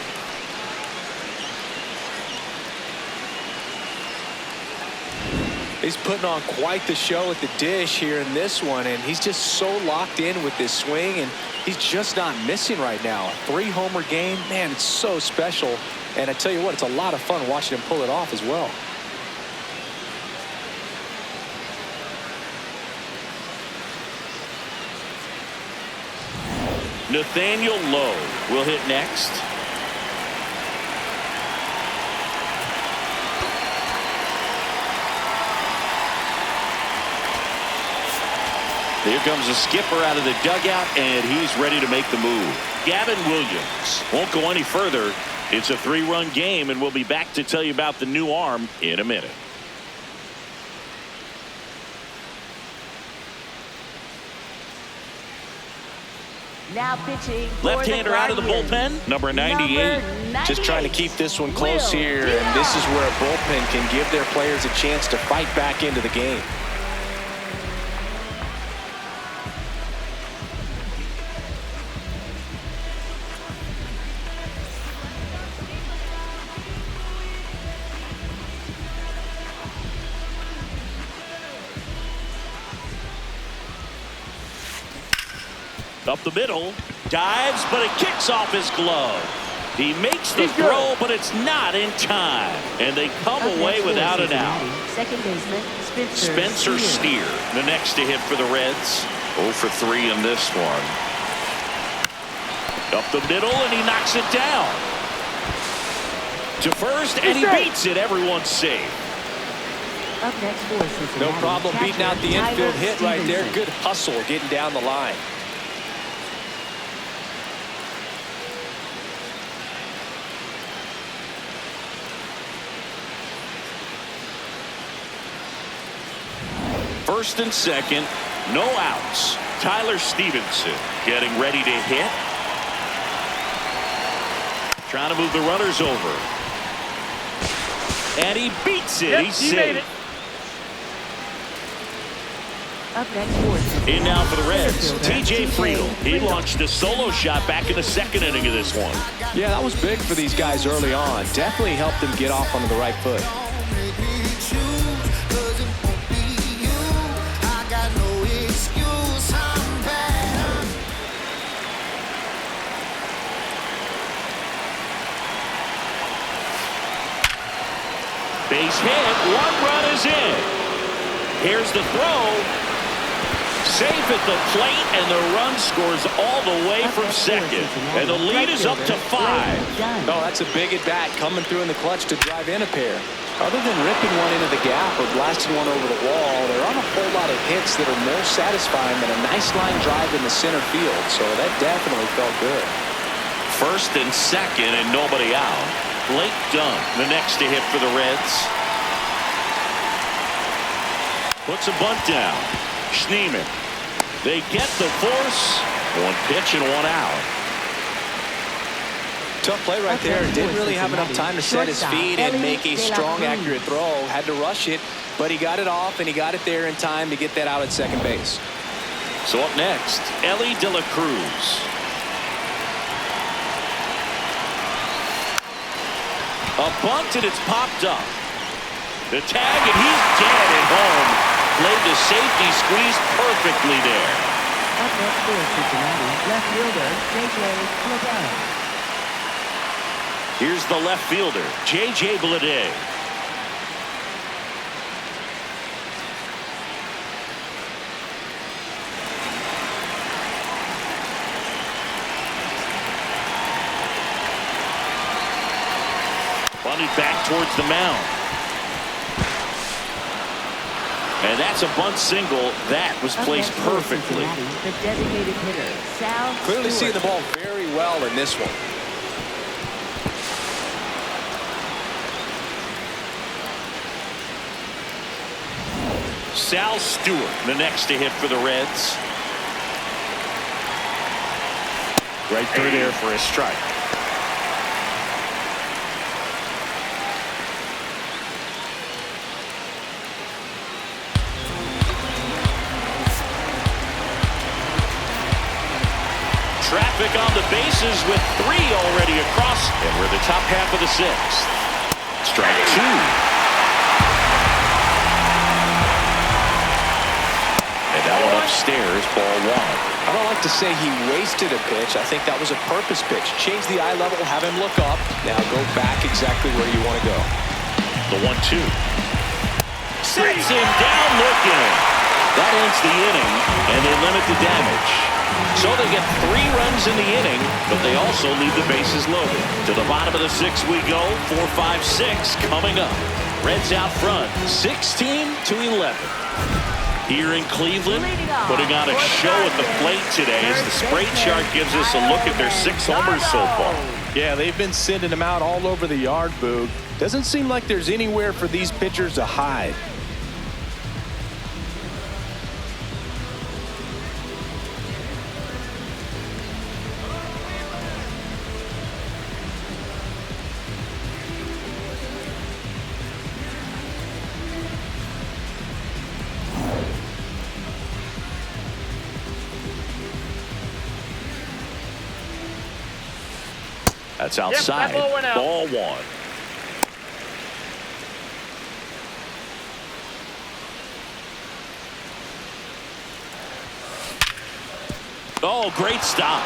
He's putting on quite the show at the dish here in this one, and he's just so locked in with this swing, and he's just not missing right now. 3-homer game, man, it's so special. And I tell you what, it's a lot of fun watching him pull it off as well. Nathaniel Lowe will hit next. Here comes the skipper out of the dugout, and he's ready to make the move. Gavin Williams won't go any further. It's a 3-run game, and we'll be back to tell you about the new arm in a minute. Now pitching. Left-hander out of the bullpen, number 98. Just trying to keep this one close here, and this is where a bullpen can give their players a chance to fight back into the game. Up the middle, dives, but it kicks off his glove. He makes the throw, but it's not in time. And they come away without an out. Second baseman, Spencer Steer, the next to hit for the Reds. 0 for 3 in this one. Up the middle, and he knocks it down. To first, and he beats it. Everyone's safe. Up next for Cincinnati. No problem beating out the infield hit right there. Good hustle getting down the line. First and second, no outs. Tyler Stevenson getting ready to hit. Trying to move the runners over. And he beats it. He's safe. Up next for Cincinnati. In now for the Reds, Infielder, TJ Friedl. He launched a solo shot back in the second inning of this one. Yeah, that was big for these guys early on. Definitely helped them get off onto the right foot. Base hit, one run is in. Here's the throw. Safe at the plate, and the run scores all the way from second. And the lead is up to 5. Oh, that's a big at bat coming through in the clutch to drive in a pair. Other than ripping one into the gap or blasting one over the wall, there aren't a whole lot of hits that are more satisfying than a nice line drive in the center field. So that definitely felt good. First and second, and nobody out. Blake Dunn, the next to hit for the Reds. Puts a bunt down. Schneemann. They get the force. One pitch and one out. Tough play right there. Didn't really have enough time to set his feet and make a strong, accurate throw. Had to rush it, but he got it off, and he got it there in time to get that out at second base. So up next, Ellie De La Cruz. A bunt, and it's popped up. The tag, and he's dead at home. Played the safety squeeze perfectly there. Up next for Cincinnati, left fielder, J.J. Bleday. Here's the left fielder, J.J. Bleday. Bunted back towards the mound. And that's a bunt single. That was placed perfectly. The designated hitter, Sal Clearly Stewart. seeing the ball very well in this one. Sal Stewart, the next to hit for the Reds. Right through there for a strike. Traffic on the bases with 3 already across, and we're the top half of the 6th. Strike 2. And that one upstairs, ball 1. I don't like to say he wasted a pitch. I think that was a purpose pitch. Change the eye level, have him look up. Now go back exactly where you want to go. The 1-2. Sets him down looking. That ends the inning, and they limit the damage. So they get 3 runs in the inning, but they also leave the bases loaded. To the bottom of the 6th we go. 4-5-6 coming up. Reds out front, 16-11. Here in Cleveland, putting on a show at the plate today as the spray chart gives us a look at their 6 homers so far. Yeah, they've been sending them out all over the yard, Boog. Doesn't seem like there's anywhere for these pitchers to hide. That's outside. Yep, that ball went out. Ball 1. Oh, great stop.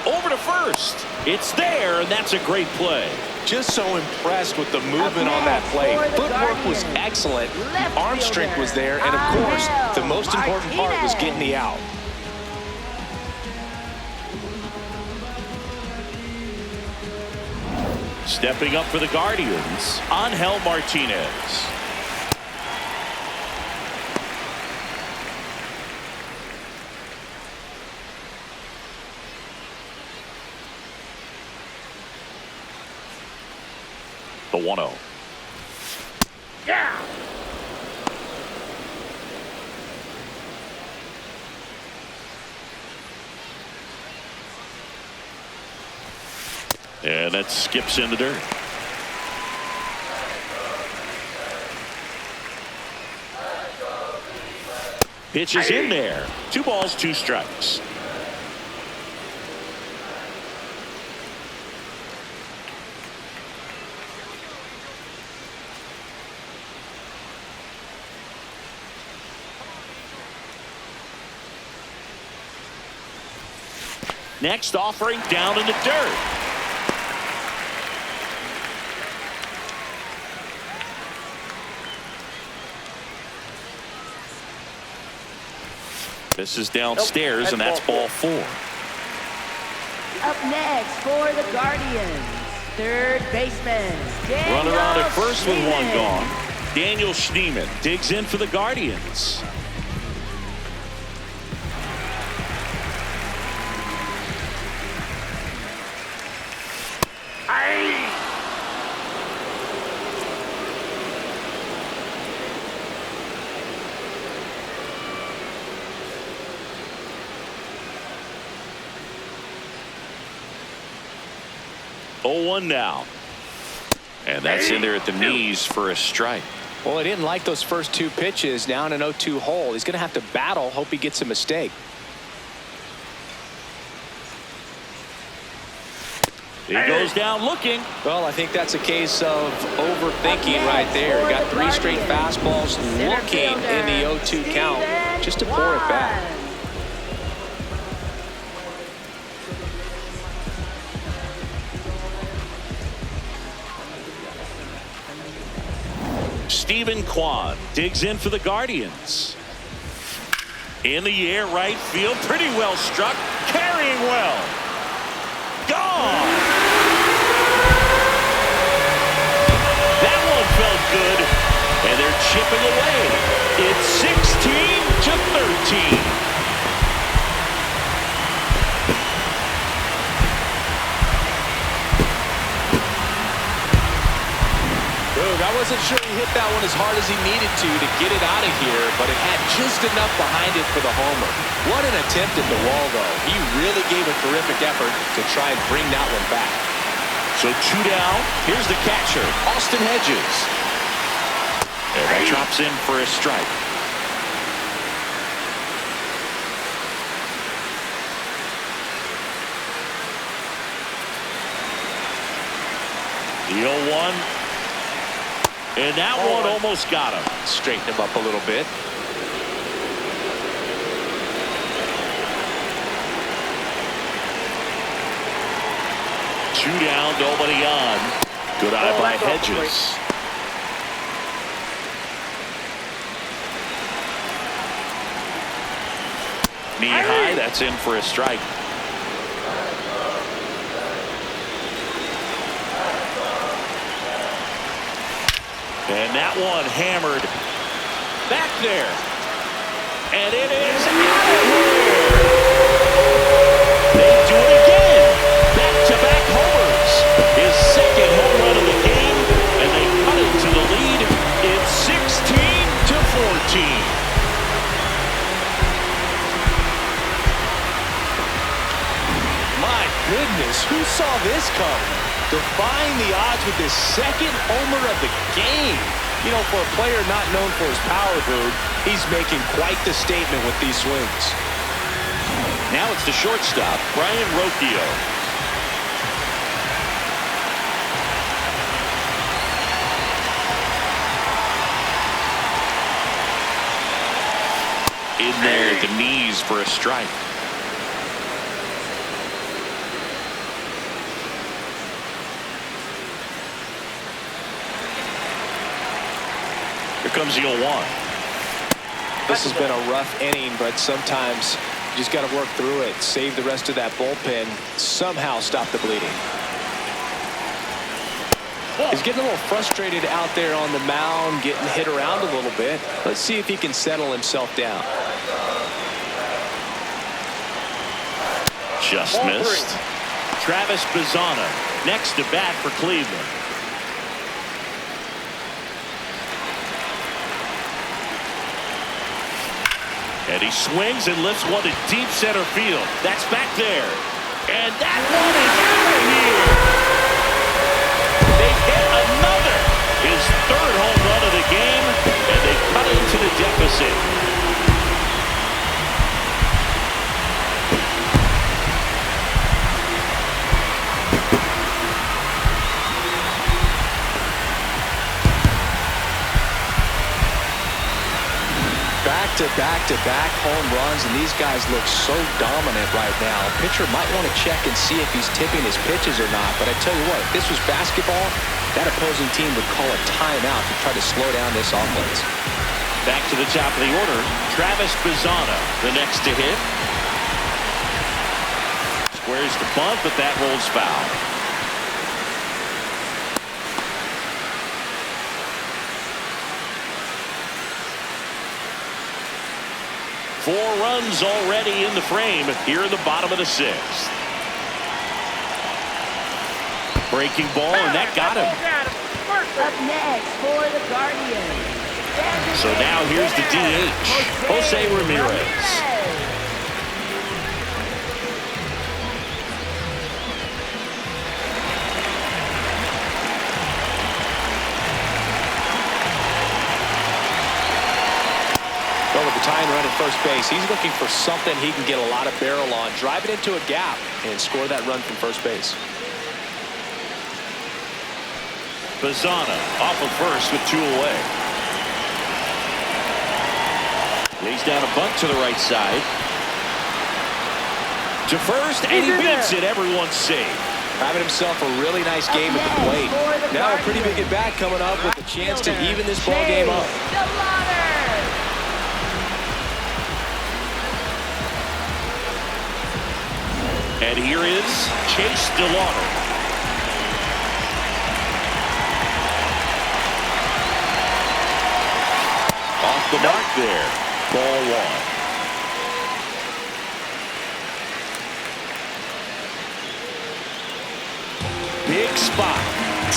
Over to first. It's there, and that's a great play. Just so impressed with the movement on that play. Footwork was excellent. Arm strength was there. And, of course, the most important part was getting the out. Stepping up for the Guardians, Angel Martinez. The 1-0. Yeah. And that skips in the dirt. Pitch is in there. 2 balls, 2 strikes. Next offering down in the dirt. This is downstairs, and that's ball 4. Up next for the Guardians, third baseman, Runner on at first with 1 Schneemann. gone. Daniel Schneemann digs in for the Guardians. Oh, 1 now. And that's in there at the knees for a strike. Well, he didn't like those first 2 pitches. Now in an 0-2 hole. He's going to have to battle. Hope he gets a mistake. He goes down looking. Well, I think that's a case of overthinking right there. Got 3 straight fastballs looking in the 0-2 count just to pour it back. Steven Kwan digs in for the Guardians. In the air, right field, pretty well struck, carrying well. Gone. That one felt good, and they're chipping away. It's 16-13. I wasn't sure he hit that one as hard as he needed to get it out of here, but it had just enough behind it for the homer. What an attempt at the wall, though. He really gave a terrific effort to try and bring that one back. So 2 down. Here's the catcher, Austin Hedges. And that drops in for a strike. The 0-1. And that one almost got him. Straighten him up a little bit. Two down, nobody on. Good eye by Hedges. Knee high, that's in for a strike. And that one hammered back there. And it is out of here. They do it again. Back-to-back homers. His second home run of the game. And they cut it to the lead. It's 16-14. My goodness, who saw this coming? Defying the odds with his second homer of the game. You know, for a player not known for his power move, he's making quite the statement with these swings. Now it's the shortstop, Brian Rocchio. In there at the knees for a strike. Here comes the 0-1. This has been a rough inning, but sometimes you just got to work through it, save the rest of that bullpen, somehow stop the bleeding. He's getting a little frustrated out there on the mound, getting hit around a little bit. Let's see if he can settle himself down. Just missed. Travis Bazzana next to bat for Cleveland. And he swings and lifts one to deep center field. That's back there. And that one is out of here. They hit another. His third home run of the game. And they cut into the deficit. to back-to-back home runs, and these guys look so dominant right now. Pitcher might want to check and see if he's tipping his pitches or not, but I tell you what, if this was basketball, that opposing team would call a timeout to try to slow down this offense. Back to the top of the order, Travis Bazzana, the next to hit. Squares the bunt, but that rolls foul. Four runs already in the frame here in the bottom of the sixth. Breaking ball, and that got him. Up next for the Guardians. So now here's the DH, Jose Ramirez. Well, with the tying run at first base, he's looking for something he can get a lot of barrel on, drive it into a gap, and score that run from first base. Bazzana off of first with 2 away. Lays down a bunt to the right side. To first, and he beats it. Everyone's safe. Having himself a really nice game at the plate. Now a pretty big at bat coming up with a chance to even this ball game up. And here is Chase DeLauder. Off the mark there. Ball 1. Big spot.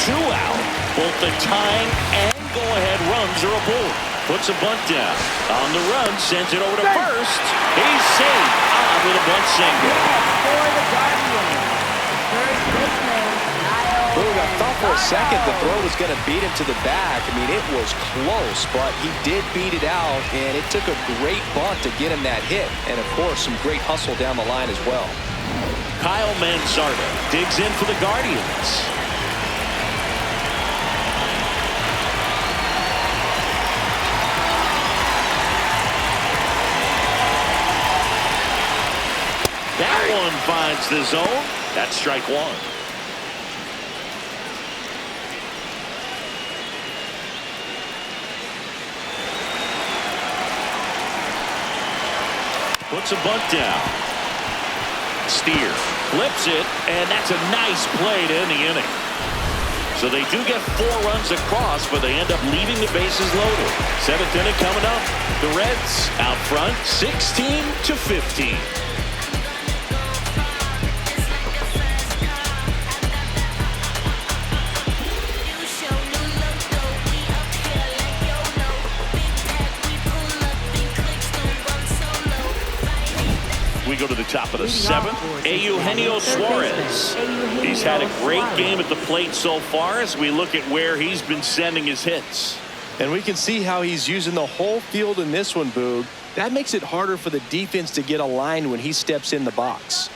2 out. Both the tying and go-ahead runs are aboard. Puts a bunt down. On the run, sends it over to first. He's safe. On with a bunt single. For the Guardians. First baseman, Boog, I thought for a second the throw was going to beat him to the back. I mean, it was close, but he did beat it out, and it took a great bunt to get him that hit. And, of course, some great hustle down the line as well. Kyle Manzardo digs in for the Guardians. That one finds the zone. That's strike 1. Puts a bunt down. Steer flips it, and that's a nice play to end the inning. So they do get 4 runs across, but they end up leaving the bases loaded. 7th inning coming up. The Reds out front, 16-15. We go to the top of the 7th. Eugenio Suarez. He's had a great game at the plate so far as we look at where he's been sending his hits. And we can see how he's using the whole field in this one, Boog. That makes it harder for the defense to get aligned when he steps in the box.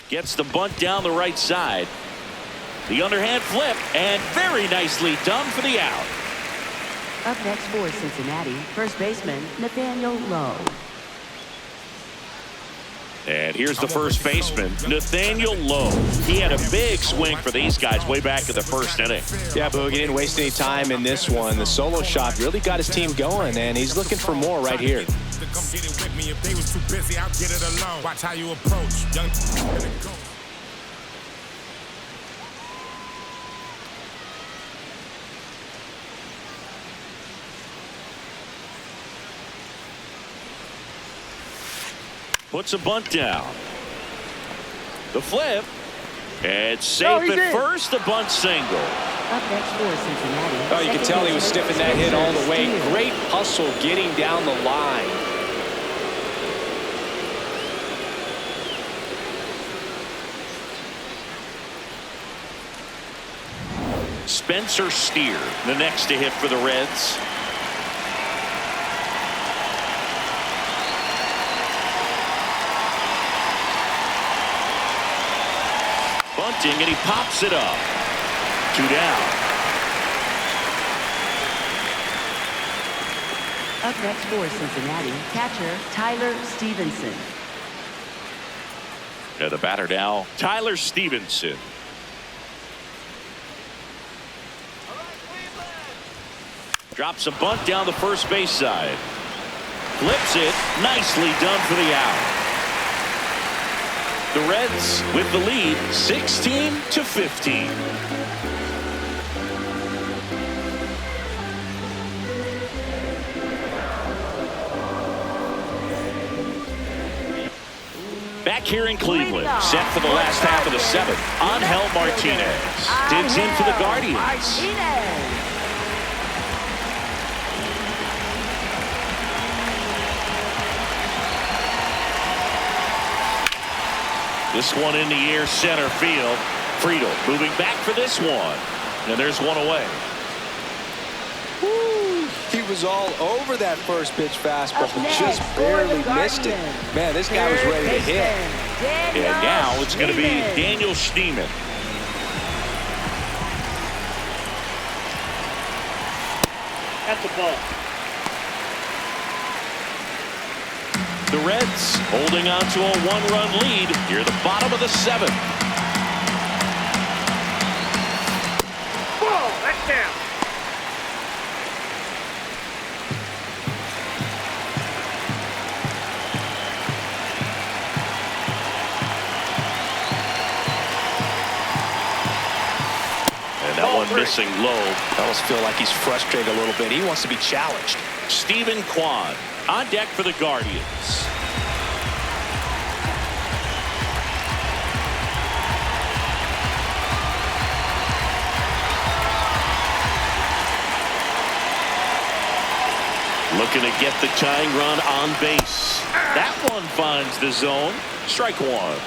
Gets the bunt down the right side. The underhand flip, and very nicely done for the out. Up next for Cincinnati, first baseman Nathaniel Lowe. And here's the first baseman, Nathaniel Lowe. He had a big swing for these guys way back in the first inning. Yeah, Boog, he didn't waste any time in this one. The solo shot really got his team going, and he's looking for more right here. Come get it with me. If they was too busy, I'll get it alone. Watch how you approach. Young Puts a bunt down. The flip. It's safe at first. The bunt single. Up next for Cincinnati. Oh, you can tell he was stiffing that hit all the way. Great hustle getting down the line. Spencer Steer, the next to hit for the Reds. Bunting, and he pops it up. 2 down. Up next for Cincinnati, catcher Tyler Stevenson. And the batter now, Tyler Stevenson. Drops a bunt down the first base side. Flips it. Nicely done for the out. The Reds with the lead, 16-15. Back here in Cleveland, set for the last half of the 7th. Angel Martinez digs in for the Guardians. This one in the air, center field. Friedel moving back for this one. And there's one away. Woo. He was all over that first pitch fastball. Just barely missed it. Man, this guy was ready to hit. And now it's going to be Daniel Schneemann. That's a ball. The Reds holding on to a 1-run lead here at the bottom of the 7th. Ball, that's down. And that one missing low. I almost feel like he's frustrated a little bit. He wants to be challenged. Stephen Kwan on deck for the Guardians. Looking to get the tying run on base. That one finds the zone. Strike one.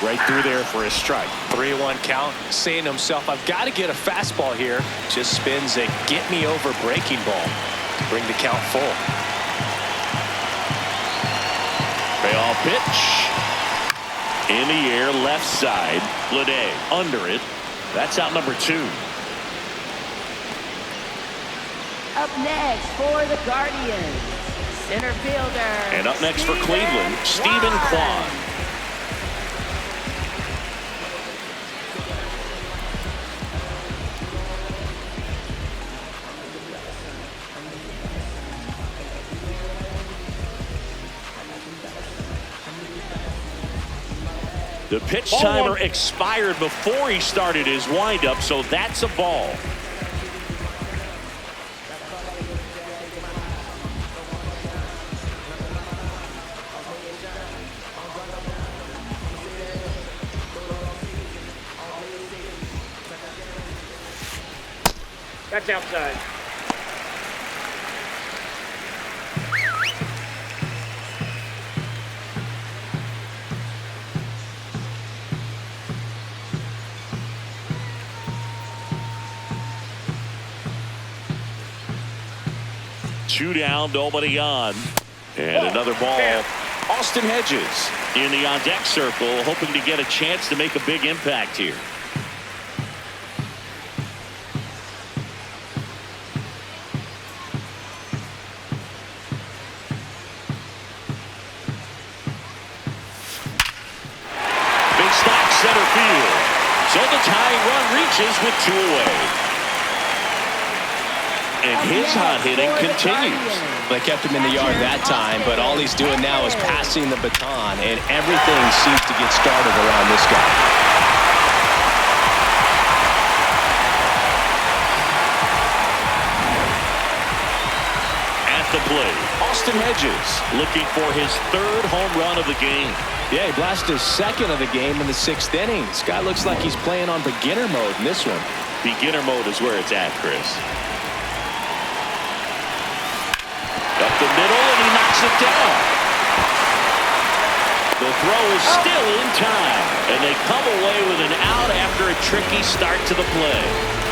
Right through there for a strike. 3-1 count. Saying to himself, I've got to get a fastball here. Just spins a get me over breaking ball to bring the count full. Payoff pitch. In the air, left side. Lede under it. That's out number 2. Up next for the Guardians, center fielder. And up next for Cleveland, Stephen Kwan. The pitch timer expired before he started his windup, so that's a ball. That's outside. Two down, nobody on. And another ball. Austin Hedges in the on-deck circle, hoping to get a chance to make a big impact here. Big stack center field. So the tying run reaches with 2 away. And his hot hitting continues. They kept him in the yard that time, but all he's doing now is passing the baton, and everything seems to get started around this guy. At the plate, Austin Austin Hedges looking for his 3rd home run of the game. Yeah, he blasted his 2nd of the game in the 6th inning. This guy looks like he's playing on beginner mode in this one. Beginner mode is where it's at, Chris. Up the middle, and he knocks it down. The throw is still in time, and they come away with an out after a tricky start to the play.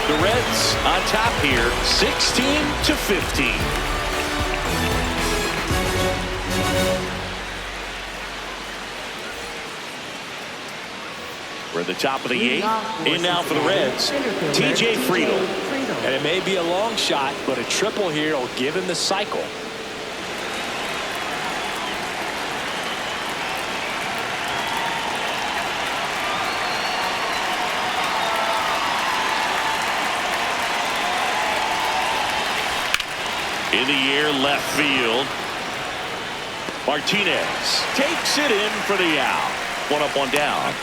The Reds on top here, 16-15. We're at the top of the 8th. In now for the Reds, T.J. Friedel. And it may be a long shot, but a triple here will give him the cycle. In the air, left field. Martinez takes it in for the out. 1 up, 1 down.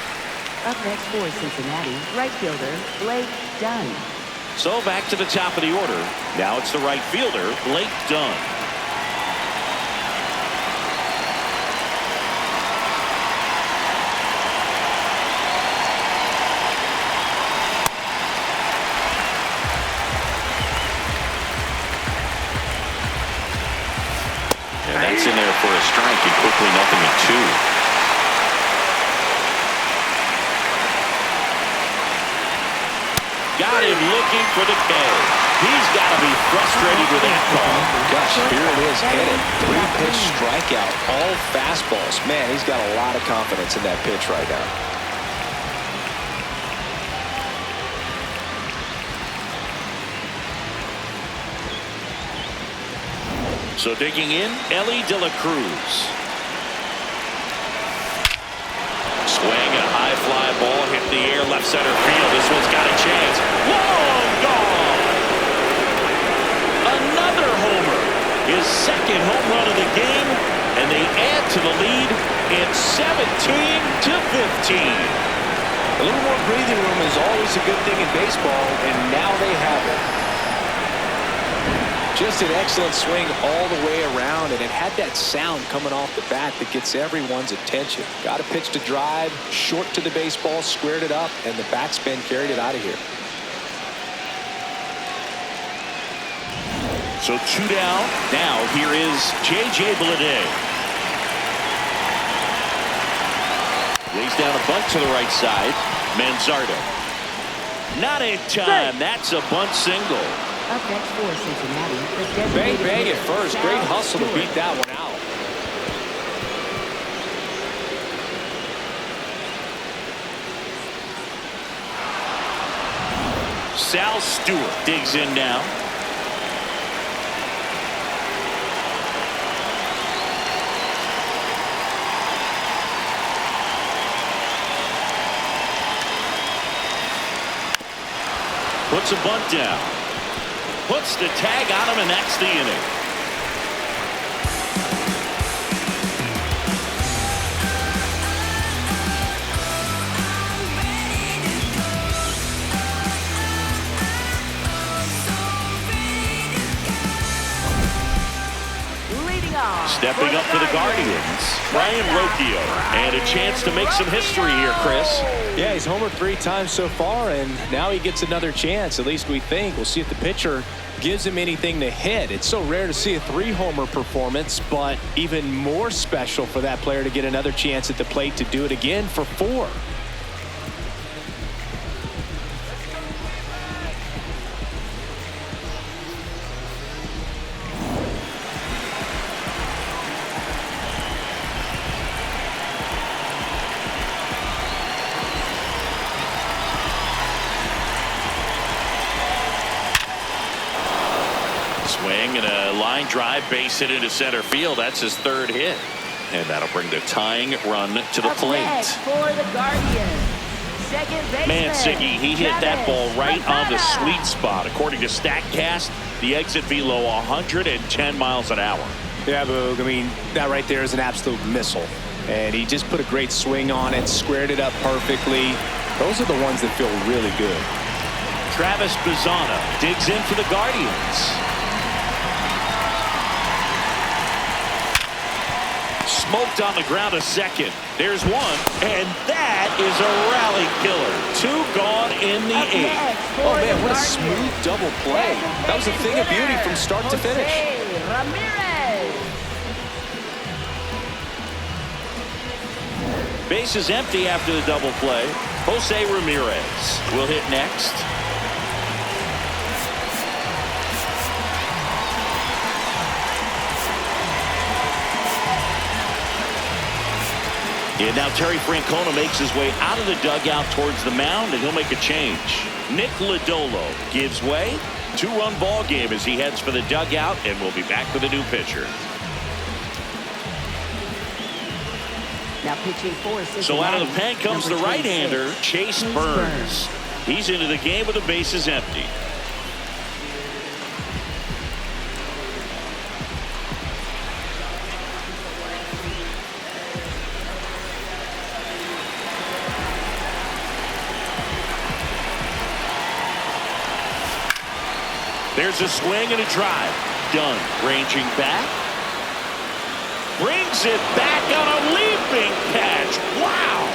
Up next for Cincinnati, right fielder Blake Dunn. So back to the top of the order. Now it's the right fielder, Blake Dunn. And that's in there for a strike, and quickly 0-2. Got him looking for the K. He's got to be frustrated with that call. Gosh, here it is, headed. 3-pitch strikeout, all fastballs. Man, he's got a lot of confidence in that pitch right now. So digging in, Ellie De La Cruz. Swing, a high fly ball hit the air, left center field. This one's got a chance. Whoa, gone! Another homer. His 2nd home run of the game, and they add to the lead in 17-15. A little more breathing room is always a good thing in baseball, and now they have it. Just an excellent swing all the way around, and it had that sound coming off the bat that gets everyone's attention. Got a pitch to drive, short to the baseball, squared it up, and the backspin carried it out of here. So 2 down. Now here is J.J. Bleday. Lays down a bunt to the right side. Manzardo. Not in time. That's a bunt single. Up next for Cincinnati, the Bang, designated bang hitter, at first. Great hustle to beat that one out. Sal Stewart digs in now. Puts a bunt down. Puts the tag on him, and that's the inning. leading off. Stepping up for the Guardians, Ryan Rocchio, and a chance to make some history here, Chris. Yeah, he's homered 3 times so far, and now he gets another chance. At least we think. We'll see if the pitcher gives him anything to hit. It's so rare to see a 3-homer performance, but even more special for that player to get another chance at the plate to do it again for 4. Swing and a line drive, base hit into center field. That's his 3rd hit, and that'll bring the tying run to the plate. For the Guardians, second baseman, Man, Siggy, he hit that ball right on the sweet spot. According to StatCast, the exit velo 110 miles an hour. Yeah, Boog, I mean, that right there is an absolute missile. And he just put a great swing on it, squared it up perfectly. Those are the ones that feel really good. Travis Bazzana digs in for the Guardians. smoked on the ground a second. There's one, and that is a rally killer. 2 gone in the 8th. Oh, man, what a smooth double play. That was a thing of beauty from start to finish. Base is empty after the double play. Jose Ramirez will hit next. And now Terry Francona makes his way out of the dugout towards the mound, and he'll make a change. Nick Lodolo gives way. 2-run ball game as he heads for the dugout, and we'll be back with a new pitcher. Now pitching for Cincinnati. So out of the pen comes the right-hander, Chase Burns. He's into the game with the bases empty. There's a swing and a drive. Done. Ranging back. Brings it back on a leaping catch. Wow.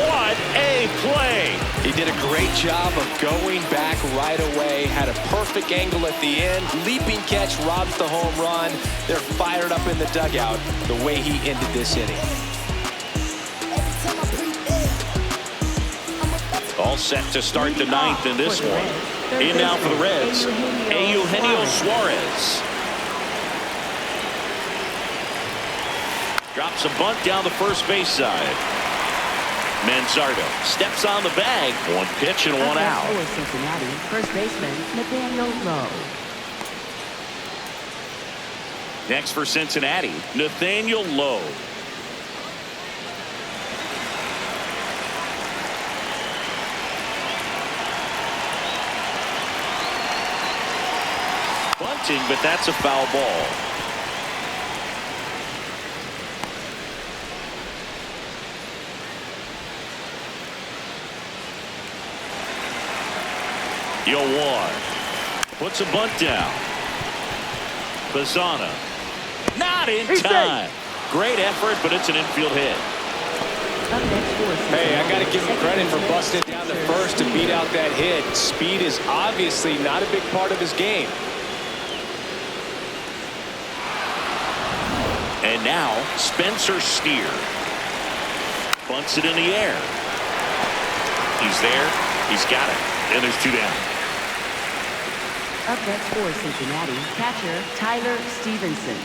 What a play. He did a great job of going back right away. Had a perfect angle at the end. Leaping catch robs the home run. They're fired up in the dugout the way he ended this inning. All set to start the 9th in this one. In now for the Reds, Eugenio Suarez. Drops a bunt down the first base side. Manzardo steps on the bag. 1 pitch and 1 out. For Cincinnati, first baseman Nathaniel Lowe. Next for Cincinnati, Nathaniel Lowe. Bunting, but that's a foul ball. Yoan puts a bunt down. Bazzana not in time. Great effort, but it's an infield hit. Hey, I got to give him credit for busting down the first to beat out that hit. Speed is obviously not a big part of his game. And now Spencer Steer bunts it in the air. He's there. He's got it. And there's 2 down. Up next for Cincinnati, catcher Tyler Stevenson.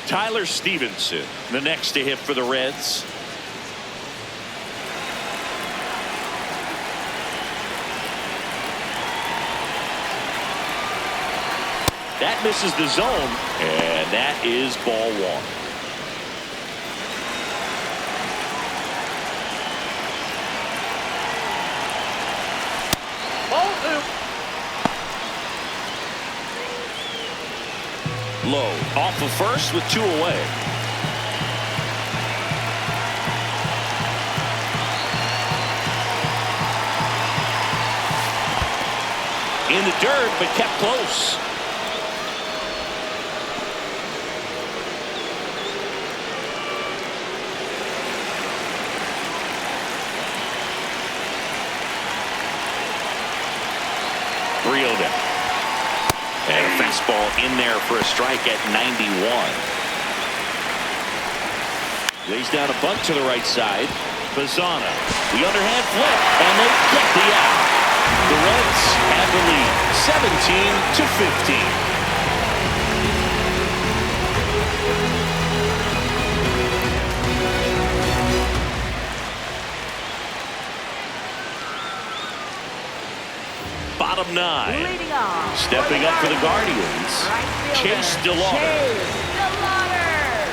Tyler Stevenson, the next to hit for the Reds. That misses the zone, and that is ball 1. Low off of first with 2 away. In the dirt, but kept close. And a fastball in there for a strike at 91. Lays down a bunt to the right side. Bazzana, the underhand flip, and they get the out. The Reds have the lead, 17-15. Bottom 9. Stepping up for the Guardians, Chase DeLauder.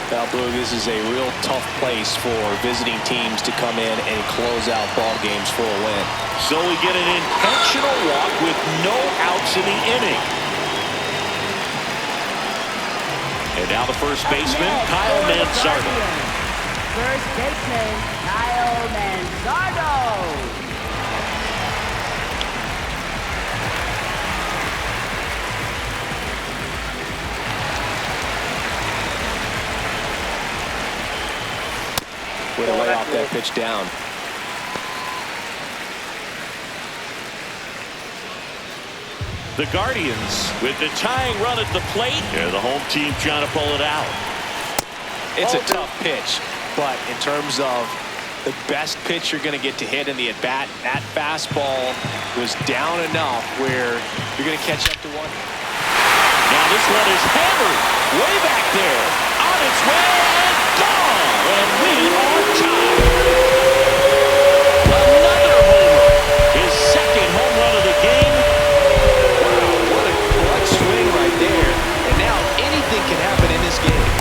Now, Blue, this is a real tough place for visiting teams to come in and close out ball games for a win. So we get an intentional walk with no outs in the inning. And now the first baseman, Kyle Manzardo. First baseman, Kyle Manzardo. pitch down. The Guardians with the tying run at the plate. They're the home team trying to pull it out. It's a tough pitch, but in terms of the best pitch you're going to get to hit in the at-bat, that fastball was down enough where you're going to catch up to one. Now this one is hammered way back there. On its way and gone. And we are tied. Another homer. His second home run of the game. Wow, what a clutch swing right there. And now anything can happen in this game.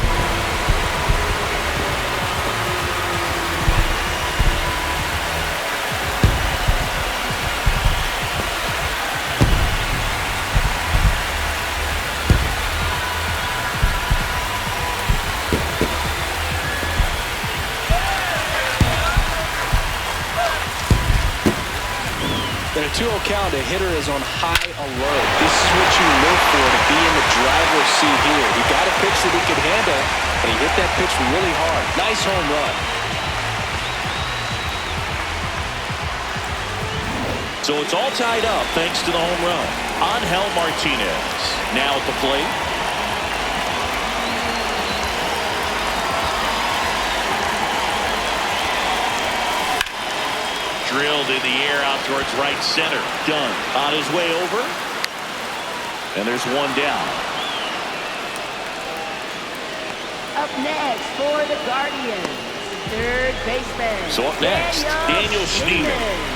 In a 2-0 count, a hitter is on high alert. This is what you look for to be in the driver's seat here. He got a pitch that he could handle, and he hit that pitch really hard. Nice home run. So it's all tied up thanks to the home run. Angel Martinez now at the plate. Drilled in the air out towards right center. Done. On his way over. And there's one down. Up next for the Guardians, third baseman. So up next, Daniel Steven.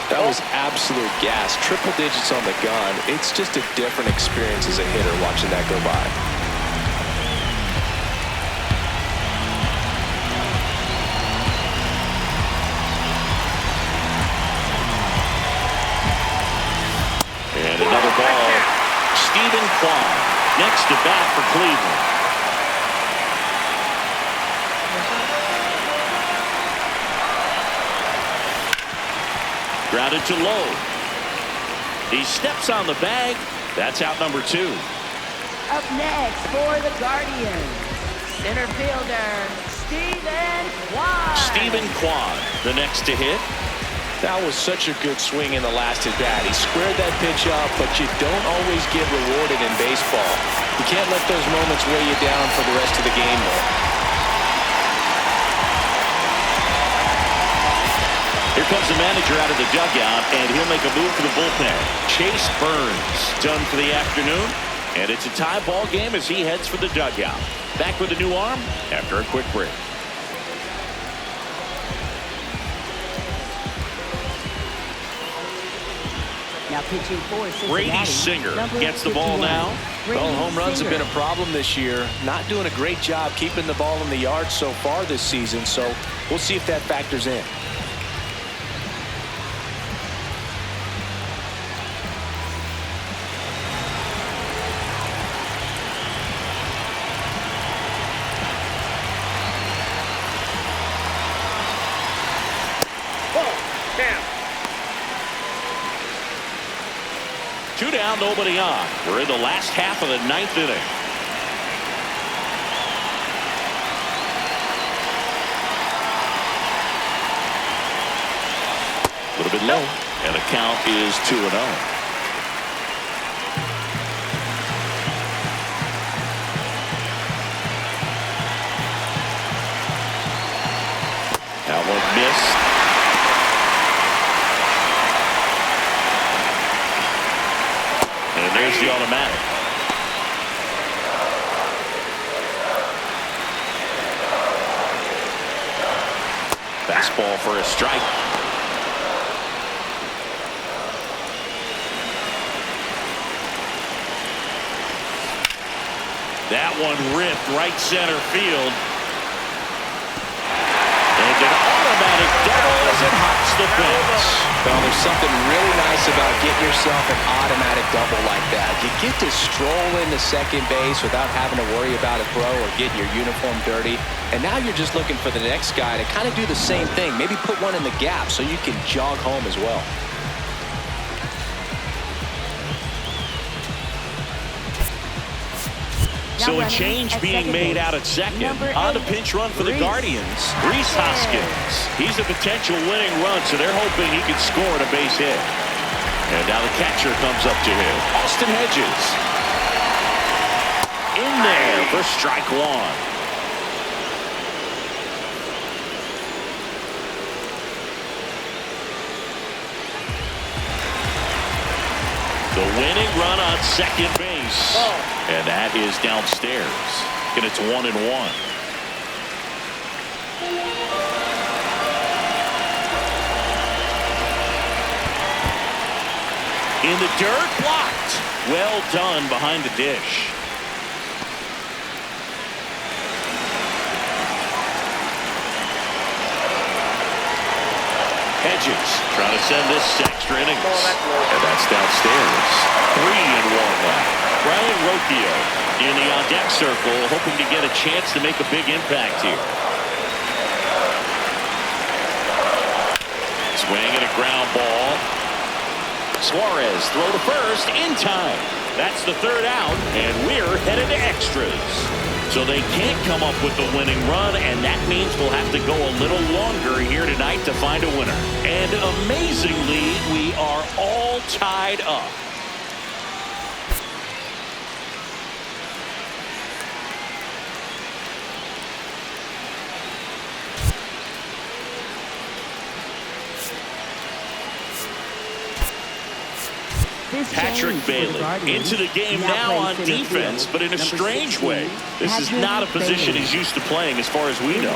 That was absolute gas. Triple digits on the gun. It's just a different experience as a hitter watching that go by. And another ball. Stephen Kwan next to bat for Cleveland. Grounded to low. He steps on the bag. That's out number 2. Up next for the Guardians, center fielder, Stephen Kwan. Stephen Kwan, the next to hit. That was such a good swing in the last at bat. He squared that pitch up, but you don't always get rewarded in baseball. You can't let those moments weigh you down for the rest of the game, though. Here comes the manager out of the dugout, and he'll make a move for the bullpen. Chase Burns done for the afternoon, and it's a tie ball game as he heads for the dugout. Back with a new arm after a quick break. Now pitching for Cincinnati, Brady Singer gets the ball now. Well, home runs have been a problem this year. Not doing a great job keeping the ball in the yard so far this season, so we'll see if that factors in. Two down, nobody on. We're in the last half of the 9th inning. A little bit low, and the count is 2-0. That one missed. And there's the automatic. Fastball for a strike. That one ripped right center field. And an automatic double as it hops the fence. Well, there's something really nice about getting yourself an automatic double like that. You get to stroll into second base without having to worry about a throw or getting your uniform dirty. And now you're just looking for the next guy to kind of do the same thing. Maybe put one in the gap so you can jog home as well. So a change being made out at second. On the pinch run for the Guardians, Rhys Hoskins. He's a potential winning run, so they're hoping he can score a base hit. And now the catcher comes up to him. Austin Hedges. In there for strike one. The winning run on second base. And that is downstairs. And it's 1-1. In the dirt, blocked. Well done behind the dish. Hedges trying to send this extra innings. And that's downstairs. 3-1 now. Brian Rocchio in the on-deck circle, hoping to get a chance to make a big impact here. Swing and a ground ball. Suarez throw to first in time. That's the third out, and we're headed to extras. So they can't come up with the winning run, and that means we'll have to go a little longer here tonight to find a winner. And amazingly, we are all tied up. Patrick Bailey into the game now on defense, but in a strange way. This is not a position he's used to playing as far as we know.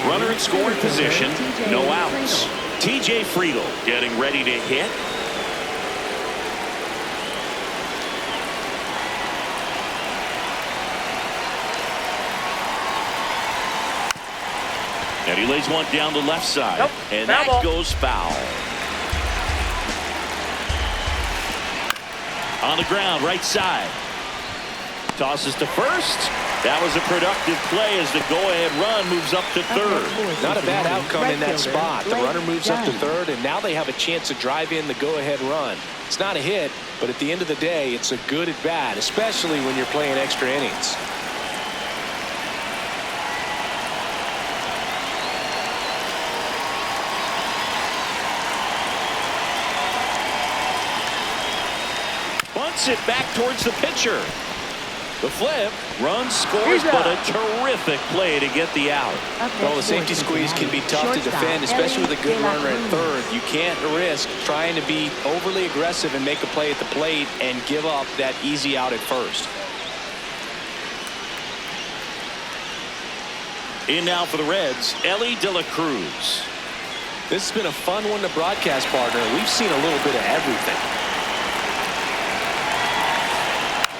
Runner in scoring position, no outs. TJ Friedel getting ready to hit. And he lays one down the left side. And that goes foul. On the ground, right side. Tosses to first. That was a productive play as the go-ahead run moves up to third. Not a bad outcome in that spot. The runner moves up to third, and now they have a chance to drive in the go-ahead run. It's not a hit, but at the end of the day, it's a good at bat, especially when you're playing extra innings. It back towards the pitcher. The flip, run scores, but a terrific play to get the out. Well, the safety squeeze can be tough to defend, especially with a good runner at third. You can't risk trying to be overly aggressive and make a play at the plate and give up that easy out at first. In now for the Reds, Ellie De La Cruz. This has been a fun one to broadcast, partner. We've seen a little bit of everything.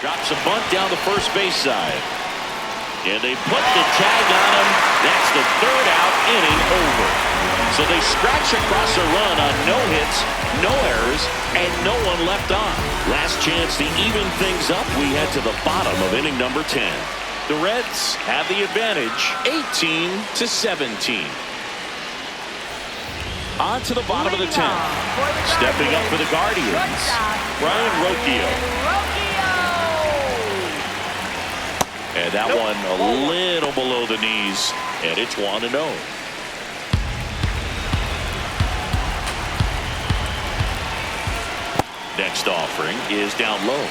Drops a bunt down the first base side. And they put the tag on him. That's the third out, inning over. So they scratch across a run on no hits, no errors, and no one left on. Last chance to even things up. We head to the bottom of inning number 10. The Reds have the advantage, 18-17. On to the bottom of the 10th. Stepping up for the Guardians, Brian Rocchio. And that one a little below the knees, and it's 1-0. Next offering is down low.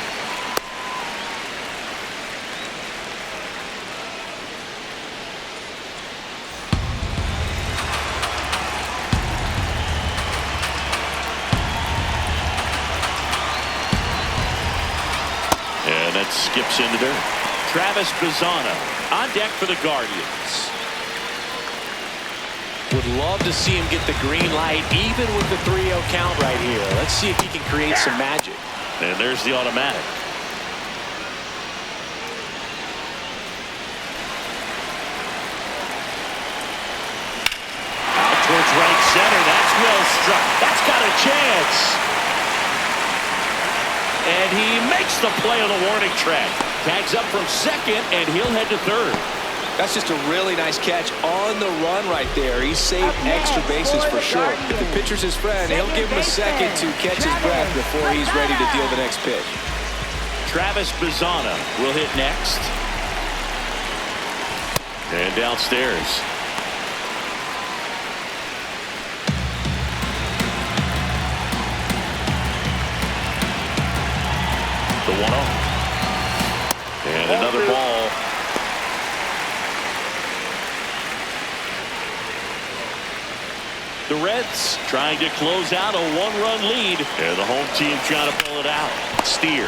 And that skips into dirt. Travis Bazzana on deck for the Guardians. Would love to see him get the green light, even with the 3-0 count right here. Let's see if he can create some magic. And there's the automatic. Out towards right center. That's well struck. That's got a chance. And he makes the play on the warning track. Tags up from second, and he'll head to third. That's just a really nice catch on the run right there. He saved extra bases for sure. If the pitcher's his friend, he'll give him a second to catch his breath before he's ready to deal the next pitch. Travis Bazzana will hit next. And downstairs. The 1-0. And another ball. The Reds trying to close out a one-run lead. And the home team trying to pull it out. Steer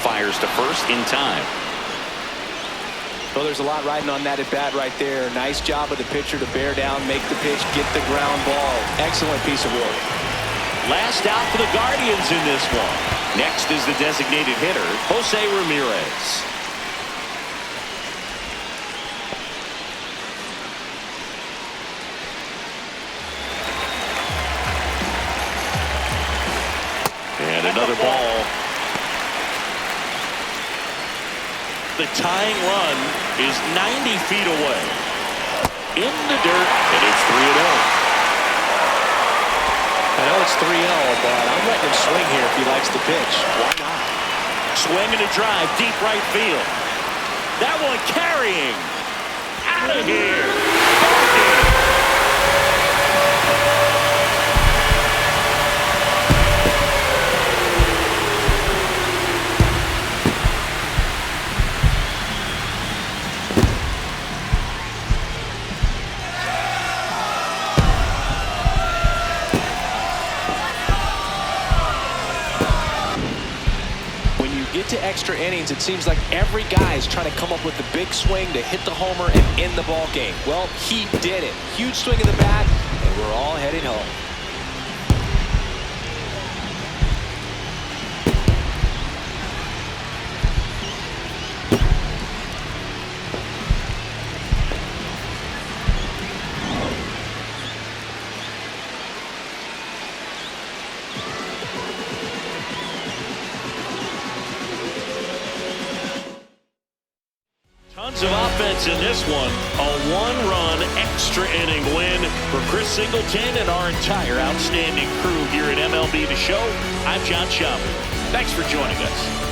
fires to first in time. Well, there's a lot riding on that at bat right there. Nice job of the pitcher to bear down, make the pitch, get the ground ball. Excellent piece of work. Last out for the Guardians in this one. Next is the designated hitter, Jose Ramirez. And another ball. The tying run is 90 feet away. In the dirt, and it's 3-0. I know it's 3-0, but I'm letting him swing here if he likes the pitch. Why not? Swing and a drive, deep right field. That one carrying. Out of here. Get to extra innings, it seems like every guy is trying to come up with the big swing to hit the homer and end the ball game. Well, he did it. Huge swing of the bat, and we're all heading home. Tons of offense in this one. A one-run extra inning win for Chris Singleton and our entire outstanding crew here at MLB The Show. I'm John Schaub. Thanks for joining us.